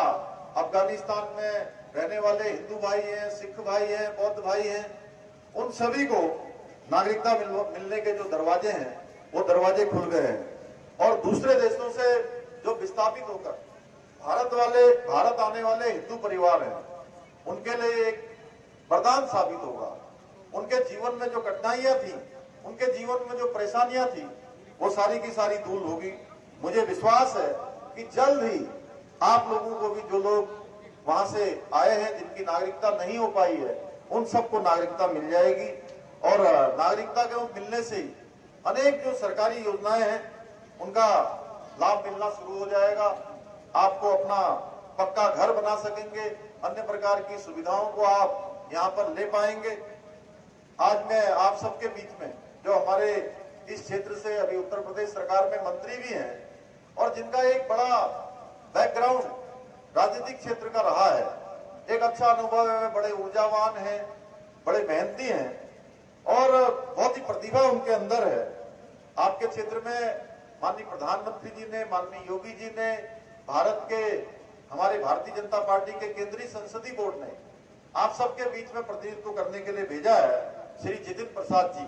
अफगानिस्तान में रहने वाले हिंदू भाई हैं, सिख भाई हैं, बौद्ध भाई हैं, उन सभी को नागरिकता मिलने के जो दरवाजे हैं वो दरवाजे खुल गए हैं। और दूसरे देशों से जो विस्थापित होकर भारत आने वाले हिंदू परिवार हैं, उनके लिए एक वरदान साबित होगा। उनके जीवन में जो कठिनाइयां थी, उनके जीवन में जो परेशानियां थी, वो सारी की सारी दूर होगी। मुझे विश्वास है कि जल्द ही आप लोगों को भी, जो लोग वहां से आए हैं जिनकी नागरिकता नहीं हो पाई है, उन सबको नागरिकता मिल जाएगी। और नागरिकता के मिलने से अनेक जो सरकारी योजनाएं हैं उनका लाभ मिलना शुरू हो जाएगा। आपको अपना पक्का घर बना सकेंगे, अन्य प्रकार की सुविधाओं को आप यहाँ पर ले पाएंगे। आज मैं आप सबके बीच में, जो हमारे इस क्षेत्र से अभी उत्तर प्रदेश सरकार में मंत्री भी हैं और जिनका एक बड़ा बैकग्राउंड राजनीतिक क्षेत्र का रहा है, एक अच्छा अनुभव है, बड़े ऊर्जावान हैं, बड़े मेहनती हैं और बहुत ही प्रतिभा उनके अंदर है। आपके क्षेत्र में माननीय प्रधानमंत्री जी ने, माननीय योगी जी ने, भारत के हमारे भारतीय जनता पार्टी के केंद्रीय संसदीय बोर्ड ने आप सबके बीच में प्रतिनिधित्व करने के लिए भेजा है श्री जितिन प्रसाद जी।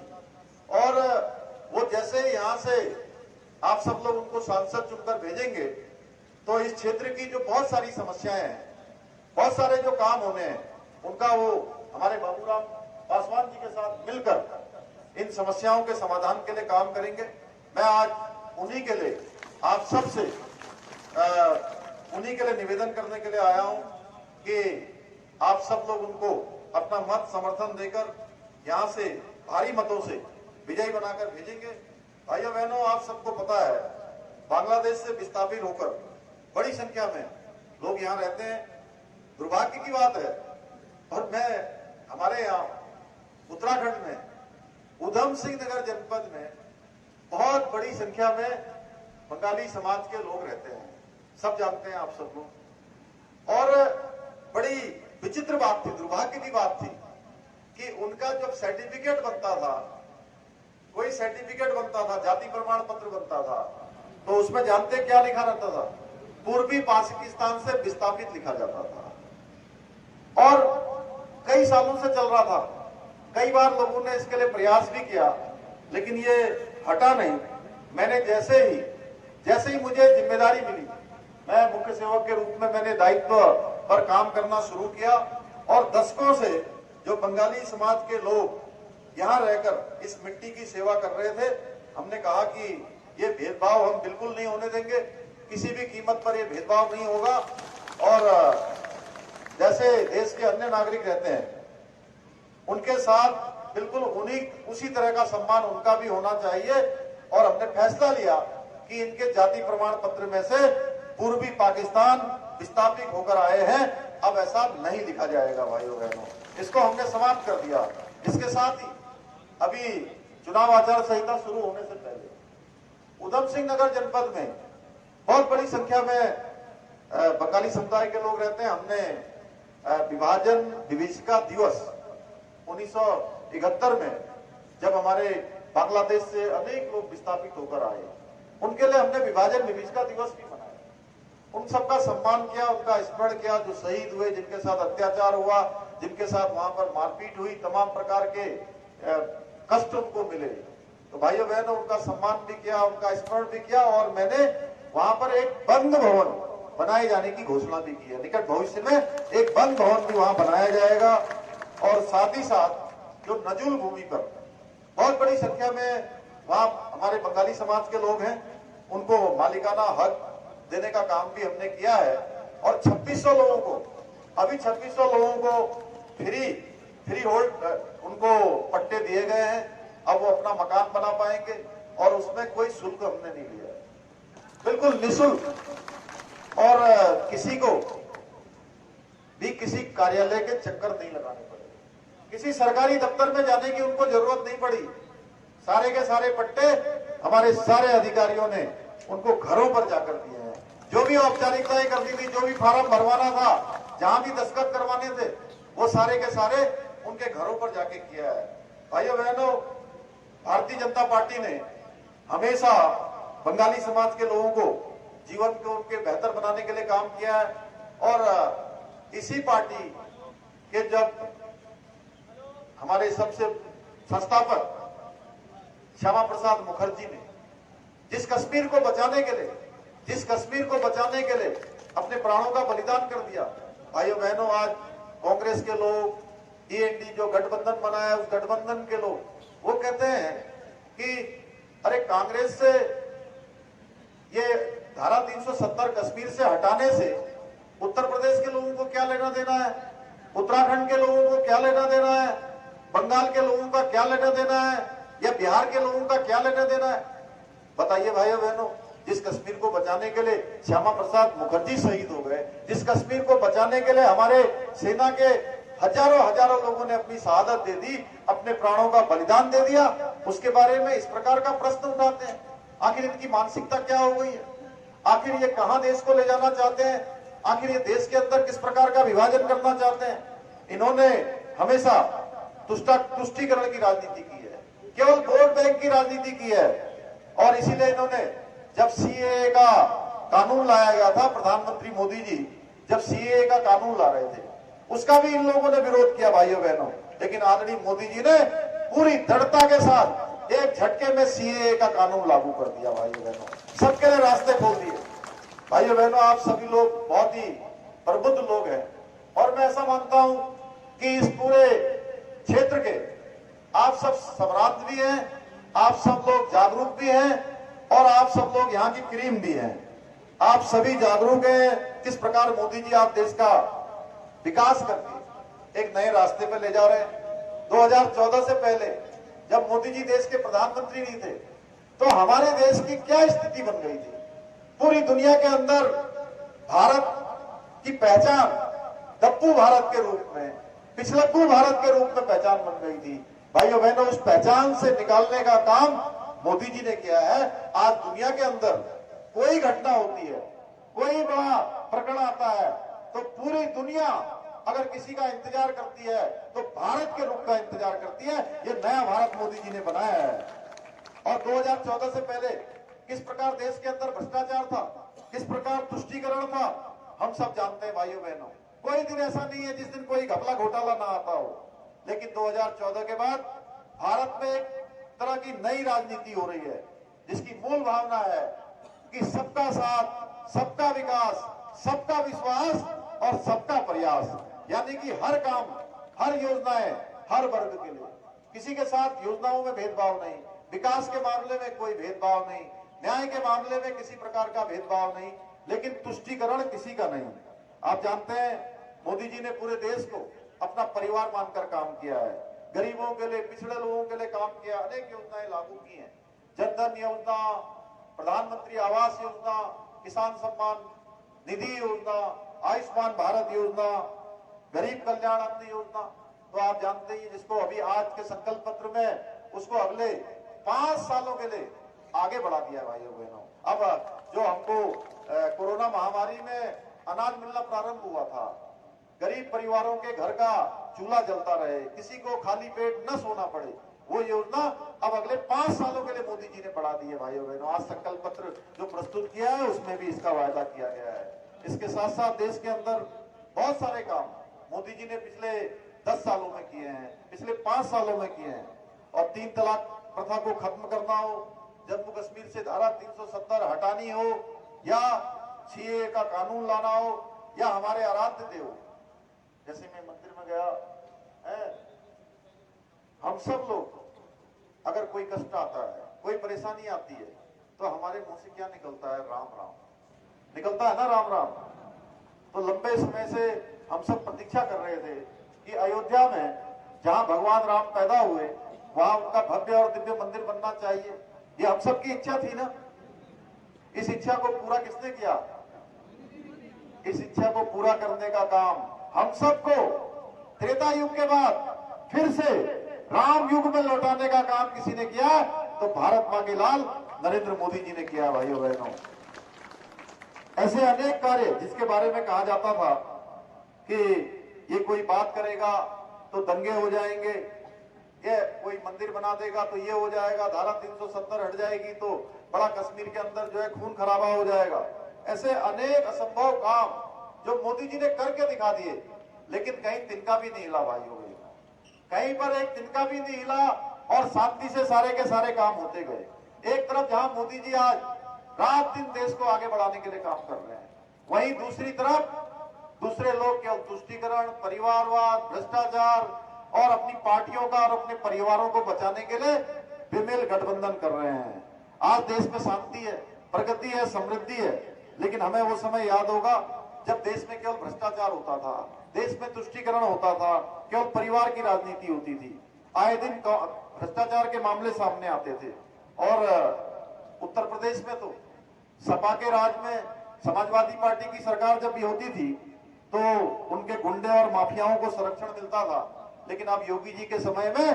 और वो जैसे यहाँ से आप सब लोग उनको सांसद चुनकर भेजेंगे तो इस क्षेत्र की जो बहुत सारी समस्याएं हैं, बहुत सारे जो काम होने हैं, उनका वो हमारे बाबूराम पासवान जी के साथ मिलकर इन समस्याओं के समाधान के लिए काम करेंगे। मैं आज उन्हीं के लिए आप सबसे उन्हीं के लिए निवेदन करने के लिए आया हूं कि आप सब लोग उनको अपना मत समर्थन देकर यहां से भारी मतों से विजयी बनाकर भेजेंगे। भाइयों बहनों, आप सबको पता है बांग्लादेश से विस्थापित होकर बड़ी संख्या में लोग यहाँ रहते हैं। दुर्भाग्य की बात है, और मैं हमारे यहाँ उत्तराखंड में उधम सिंह नगर जनपद में बहुत बड़ी संख्या में बंगाली समाज के लोग रहते हैं, सब जानते हैं आप सब लोग। और बड़ी विचित्र बात थी, दुर्भाग्य की बात थी कि उनका जब सर्टिफिकेट बनता था, कोई सर्टिफिकेट बनता था, जाति प्रमाण पत्र बनता था, तो उसमें जानते क्या लिखा रहता था? पूर्वी पाकिस्तान से विस्थापित लिखा जाता था। और कई सालों से चल रहा था, कई बार लोगों ने इसके लिए प्रयास भी किया, लेकिन ये हटा नहीं। मैंने जैसे ही मुझे जिम्मेदारी मिली, मैं मुख्य सेवक के रूप में मैंने दायित्व पर काम करना शुरू किया और दशकों से जो बंगाली समाज के लोग यहाँ रहकर इस मिट्टी की सेवा कर रहे थे, हमने कहा कि ये भेदभाव हम बिल्कुल नहीं होने देंगे, किसी भी कीमत पर ये भेदभाव नहीं होगा। और जैसे देश के अन्य नागरिक रहते हैं उनके साथ बिल्कुल उसी तरह का सम्मान उनका भी होना चाहिए। और हमने फैसला लिया कि इनके जाति प्रमाण पत्र में से पूर्वी पाकिस्तान विस्थापित होकर आए हैं, अब ऐसा नहीं लिखा जाएगा भाइयों बहनों, इसको हमने समाप्त कर दिया। इसके साथ ही अभी चुनाव आचार संहिता शुरू होने से पहले उधम सिंह नगर जनपद में बहुत बड़ी संख्या में बंगाली समुदाय के लोग रहते हैं। हमने विभाजन विभीषिका दिवस 1971 में जब हमारे बांग्लादेश से अनेक लोग विस्थापित होकर आए, उनके लिए हमने विभाजन विभीषिका दिवस भी मनाया। उन सबका सम्मान किया, उनका स्मरण किया, जो शहीद हुए, जिनके साथ अत्याचार हुआ, जिनके साथ वहां पर मारपीट हुई, तमाम प्रकार के कष्ट उनको मिले। तो भाइयों बहनों, उनका सम्मान भी किया, उनका स्मरण भी किया। और मैंने वहां पर एक बंद भवन बनाए जाने की घोषणा भी की है। निकट भविष्य में एक बंद भवन भी वहां बनाया जाएगा। और साथ ही साथ जो नजुल भूमि पर बहुत बड़ी संख्या में वहां हमारे बंगाली समाज के लोग हैं, उनको मालिकाना हक देने का काम भी हमने किया है। और 2600 लोगों को, अभी 2600 लोगों को फ्री होल्ड उनको पट्टे दिए गए हैं। अब वो अपना मकान बना पाएंगे और उसमें कोई शुल्क हमने नहीं लिया, बिल्कुल निःशुल्क और किसी को भी किसी कार्यालय के चक्कर नहीं लगाने पड़े, किसी सरकारी दफ्तर में जाने की उनको जरूरत नहीं पड़ी। सारे के सारे पट्टे हमारे सारे अधिकारियों ने उनको घरों पर जाकर दिए हैं। जो भी औपचारिकताएं करनी थी, जो भी फार्म भरवाना था, जहां भी दस्तखत करवाने थे, वो सारे के सारे उनके घरों पर जाके किया है। भाइयों बहनों, भारतीय जनता पार्टी ने हमेशा बंगाली समाज के लोगों को जीवन को उनके बेहतर बनाने के लिए काम किया है। और इसी पार्टी के जब हमारे सबसे संस्थापक श्यामा प्रसाद मुखर्जी ने जिस कश्मीर को बचाने के लिए अपने प्राणों का बलिदान कर दिया, भाइयों बहनों, आज कांग्रेस के लोग, ईएनडी जो गठबंधन बना है, उस गठबंधन के लोग वो कहते हैं कि अरे कांग्रेस से ये धारा 370 कश्मीर से हटाने से उत्तर प्रदेश के लोगों को क्या लेना देना है, उत्तराखंड के लोगों को क्या लेना देना है, बंगाल के लोगों का क्या लेना देना है, या बिहार के लोगों का क्या लेना देना है। बताइए भाइयों बहनों, जिस कश्मीर को बचाने के लिए श्यामा प्रसाद मुखर्जी शहीद हो गए, जिस कश्मीर को बचाने के लिए हमारे सेना के हजारों लोगों ने अपनी शहादत दे दी, अपने प्राणों का बलिदान दे दिया, उसके बारे में इस प्रकार का प्रश्न उठाते हैं। आखिर इनकी मानसिकता क्या हो गई है? आखिर ये कहां देश को ले जाना चाहते हैं? आखिर ये देश के अंदर किस प्रकार का विभाजन करना चाहते हैं? इन्होंने हमेशा तुष्टीकरण की राजनीति की है, केवल वोट बैंक की राजनीति की है। और इसीलिए इन्होंने जब सीएए का कानून लाया गया था, प्रधानमंत्री मोदी जी जब सीएए का कानून ला रहे थे, उसका भी इन लोगों ने विरोध किया भाइयों बहनों। लेकिन आदरणीय मोदी जी ने पूरी दृढ़ता के साथ एक झटके में सीएए का कानून लागू कर दिया भाइयों बहनों, सबके लिए रास्ते खोल दिए। भाइयों बहनों, आप सभी लोग बहुत ही प्रबुद्ध लोग हैं और मैं ऐसा मानता हूं कि इस पूरे क्षेत्र के आप सब सम्राट भी हैं, आप सब लोग जागरूक भी हैं और आप सब लोग यहाँ की क्रीम भी हैं। आप सभी जागरूक हैं किस प्रकार मोदी जी आप देश का विकास करके एक नए रास्ते पर ले जा रहे हैं। 2014 से पहले जब मोदी जी देश के प्रधानमंत्री नहीं थे तो हमारे देश की क्या स्थिति बन गई थी? पूरी दुनिया के अंदर भारत की पहचान डप्पू भारत के रूप में, पिछलग्गू भारत के रूप में पहचान बन गई थी। भाइयों बहनों, उस पहचान से निकालने का काम मोदी जी ने किया है। आज दुनिया के अंदर कोई घटना होती है, कोई बड़ा प्रकरण आता है तो पूरी दुनिया अगर किसी का इंतजार करती है तो भारत के रुख का इंतजार करती है। ये नया भारत मोदी जी ने बनाया है। और 2014 से पहले किस प्रकार देश के अंदर भ्रष्टाचार था, किस प्रकार तुष्टीकरण था, हम सब जानते हैं भाइयों बहनों। कोई दिन ऐसा नहीं है जिस दिन कोई घपला घोटाला ना आता हो। लेकिन 2014 के बाद भारत में एक तरह की नई राजनीति हो रही है जिसकी मूल भावना है कि सबका साथ, सबका विकास, सबका विश्वास और सबका प्रयास। यानी कि हर काम, हर योजनाएं हर वर्ग के लिए, किसी के साथ योजनाओं में भेदभाव नहीं, विकास के मामले में कोई भेदभाव नहीं, न्याय के मामले में किसी प्रकार का भेदभाव नहीं, लेकिन तुष्टीकरण किसी का नहीं। आप जानते हैं मोदी जी ने पूरे देश को अपना परिवार मानकर काम किया है, गरीबों के लिए, पिछड़े लोगों के लिए काम किया, अनेक योजनाएं लागू की हैं। जनधन योजना, प्रधानमंत्री आवास योजना, किसान सम्मान निधि योजना, आयुष्मान भारत योजना, गरीब कल्याण अन्न योजना। तो आप जानते ही, जिसको अभी आज के संकल्प पत्र में उसको अगले 5 सालों के लिए आगे बढ़ा दिया भाइयों बहनों। अब जो हमको कोरोना महामारी में अनाज मिलना प्रारंभ हुआ था, गरीब परिवारों के घर का चूल्हा जलता रहे, किसी को खाली पेट न सोना पड़े, वो योजना अब अगले 5 सालों के लिए मोदी जी ने बढ़ा दी है भाइयों बहनों। आज संकल्प पत्र जो प्रस्तुत किया है उसमें भी इसका वायदा किया गया है। इसके साथ साथ देश के अंदर बहुत सारे काम मोदी जी ने पिछले 10 सालों में किए हैं, पिछले 5 सालों में किए हैं। और 3 तलाक प्रथा को खत्म करना हो, जम्मू कश्मीर से धारा 370 हटानी हो, या सीएए का कानून लाना हो, या हमारे आराध्य देव, जैसे मैं मंदिर में गया है, हम सब लोग अगर कोई कष्ट आता है, कोई परेशानी आती है तो हमारे मुंह से क्या निकलता है? राम राम निकलता है ना, राम राम। तो लंबे समय से हम सब प्रतीक्षा कर रहे थे कि अयोध्या में जहां भगवान राम पैदा हुए वहां उनका भव्य और दिव्य मंदिर बनना चाहिए। ये हम सबकी इच्छा थी ना। इस इच्छा को पूरा किसने किया? इस इच्छा को पूरा करने का काम हम सबको त्रेता युग के बाद फिर से राम युग में लौटाने का काम किसी ने किया तो भारत मां के लाल नरेंद्र मोदी जी ने किया। भाइयों बहनों, ऐसे अनेक कार्य जिसके बारे में कहा जाता था कि ये कोई बात करेगा तो दंगे हो जाएंगे, ये कोई मंदिर बना देगा तो ये हो जाएगा, धारा 370 हट जाएगी तो बड़ा कश्मीर के अंदर जो है खून खराबा हो जाएगा। ऐसे अनेक असंभव काम जो मोदी जी ने करके दिखा दिए, लेकिन कहीं तिनका भी नहीं हिला। भाइयों बहनों, कहीं पर एक तिनका भी नहीं हिला और शांति से सारे के सारे काम होते गए। एक तरफ जहां मोदी जी आज रात दिन देश को आगे बढ़ाने के लिए काम कर रहे हैं, वहीं दूसरी तरफ दूसरे लोग केवल तुष्टीकरण, परिवारवाद, भ्रष्टाचार और अपनी पार्टियों का और अपने परिवारों को बचाने के लिए बेमेल गठबंधन कर रहे हैं। आज देश में शांति है, प्रगति है, समृद्धि है, लेकिन हमें वो समय याद होगा जब देश में केवल भ्रष्टाचार होता था, देश में तुष्टीकरण होता था, केवल परिवार की राजनीति होती थी, आए दिन भ्रष्टाचार के मामले सामने आते थे। और उत्तर प्रदेश में तो सपा के राज में समाजवादी पार्टी की सरकार जब भी होती थी तो उनके गुंडे और माफियाओं को संरक्षण मिलता था, लेकिन अब योगी जी के समय में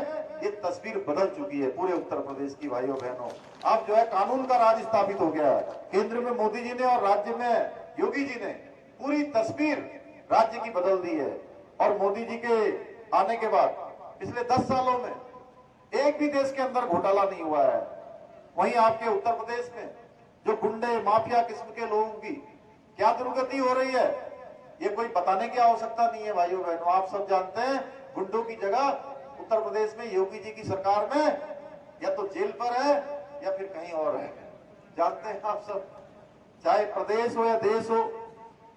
ये तस्वीर बदल चुकी है पूरे उत्तर प्रदेश की। भाइयों बहनों, अब जो है कानून का राज स्थापित हो गया है। केंद्र में मोदी जी ने और राज्य में योगी जी ने पूरी तस्वीर राज्य की बदल दी है। और मोदी जी के आने के बाद पिछले 10 सालों में एक भी देश के अंदर घोटाला नहीं हुआ है। वहीं आपके उत्तर प्रदेश में जो गुंडे माफिया किस्म के लोगों की क्या दुर्गति हो रही है, ये कोई बताने की आवश्यकता नहीं है। भाइयों बहनों, आप सब जानते हैं गुंडों की जगह उत्तर प्रदेश में योगी जी की सरकार में या तो जेल पर है या फिर कहीं और है। जानते हैं आप सब, चाहे प्रदेश हो या देश हो,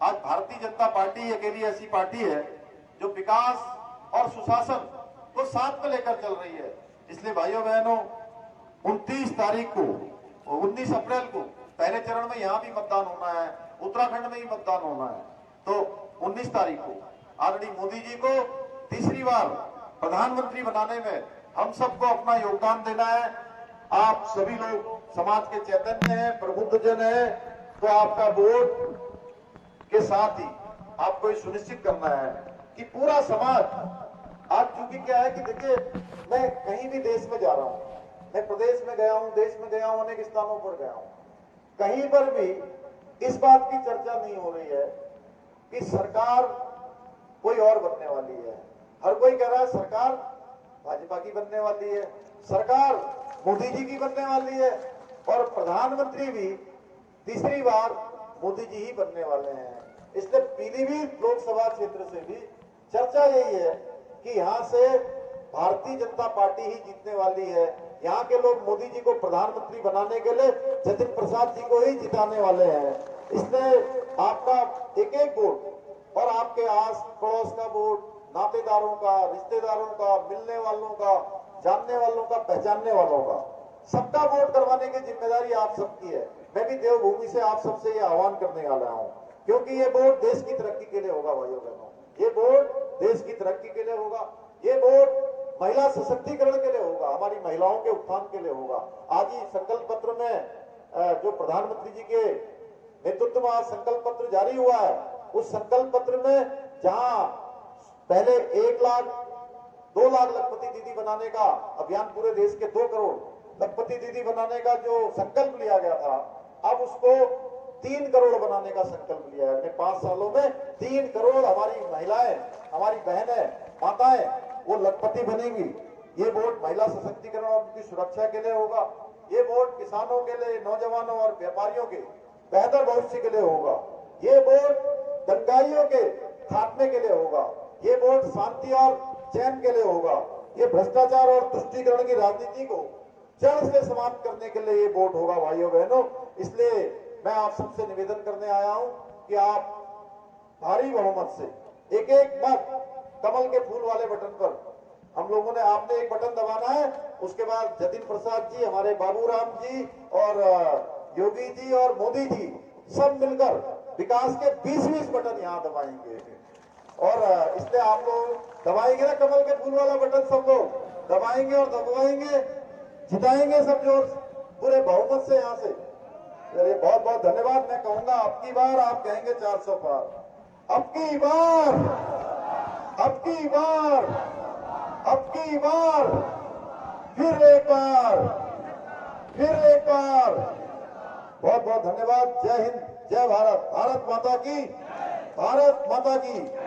आज भारतीय जनता पार्टी अकेली ऐसी पार्टी है जो विकास और सुशासन को साथ में लेकर चल रही है। इसलिए भाइयों बहनों, 29 तारीख को 19 अप्रैल को पहले चरण में यहाँ भी मतदान होना है, उत्तराखंड में ही मतदान होना है। तो 19 तारीख को आदरणीय मोदी जी को तीसरी बार प्रधानमंत्री बनाने में हम सबको अपना योगदान देना है। आप सभी लोग समाज के चैतन्य हैं, प्रबुद्ध जन हैं, तो आपका वोट के साथ ही आपको ये सुनिश्चित करना है कि पूरा समाज आज, चूंकि क्या है कि देखिए, मैं कहीं भी देश में जा रहा हूं, मैं प्रदेश में गया हूं, देश में गया हूं, अनेक स्थानों पर गया हूं, कहीं पर भी इस बात की चर्चा नहीं हो रही है कि सरकार कोई और बनने वाली है। हर कोई कह रहा है सरकार भाजपा की बनने वाली है, सरकार मोदी जी की बनने वाली है, और प्रधानमंत्री भी तीसरी बार मोदी जी ही बनने वाले हैं। इसलिए पीलीभीत लोकसभा क्षेत्र से भी चर्चा यही है कि यहाँ से भारतीय जनता पार्टी ही जीतने वाली है। यहाँ के लोग मोदी जी को प्रधानमंत्री बनाने के लिए जतिन प्रसाद जी को ही जिताने वाले हैं। इसलिए आपका एक एक वोट और आपके आस पड़ोस का वोट, नातेदारों का, रिश्तेदारों का, मिलने वालों का, जानने वालों का, पहचानने वालों का, सबका वोट करवाने की जिम्मेदारी आप सबकी है। मैं भी देवभूमि से आप सबसे ये आह्वान करने वाला हूँ, क्योंकि ये वोट देश की तरक्की के लिए होगा। भाइयों बहनों, ये वोट देश की तरक्की के लिए होगा, ये वोट महिला सशक्तिकरण के लिए होगा, हमारी महिलाओं के उत्थान के लिए होगा। आज ही संकल्प पत्र में जो प्रधानमंत्री जी के नेतृत्व में आज संकल्प पत्र जारी हुआ है, उस संकल्प पत्र में जहां पहले 1 लाख 2 लाख लखपति दीदी बनाने का अभियान, पूरे देश के 2 करोड़ लखपति दीदी बनाने का जो संकल्प लिया गया था, अब उसको 3 करोड़ बनाने का संकल्प लिया है। हमने 5 सालों में 3 करोड़ हमारी महिलाएं, हमारी बहनें, माताएं वो लखपति बनेंगी। ये वोट महिला सशक्तिकरण और उनकी सुरक्षा के लिए होगा। ये वोट किसानों के लिए, नौजवानों और व्यापारियों के बेहतर भविष्य के लिए होगा। ये वोट दंगाइयों के खात्मे के लिए होगा। ये वोट शांति और चैन के लिए होगा। ये भ्रष्टाचार और तुष्टीकरण की राजनीति को जड़ से समाप्त करने के लिए ये वोट होगा। भाइयों बहनों, इसलिए मैं आप सबसे निवेदन करने आया हूं कि आप भारी बहुमत से एक एक मत कमल के फूल वाले बटन पर हम लोगों ने, आपने एक बटन दबाना है, उसके बाद जतिन प्रसाद जी, हमारे बाबूराम जी और योगी जी और मोदी जी सब मिलकर विकास के 20-20 बटन यहाँ दबाएंगे। और इसलिए आप लोग दबाएंगे ना कमल के फूल वाला बटन, सब लोग दबाएंगे और दबाएंगे, जिताएंगे सब जोर पूरे बहुमत से यहाँ से। चलिए बहुत बहुत धन्यवाद। मैं कहूंगा अब की बार आप कहेंगे 400 पार। अब की बार, अब की बार, अब की बार, फिर एक बार, फिर एक बार। बहुत बहुत धन्यवाद। जय हिंद, जय भारत। भारत माता की, भारत माता की।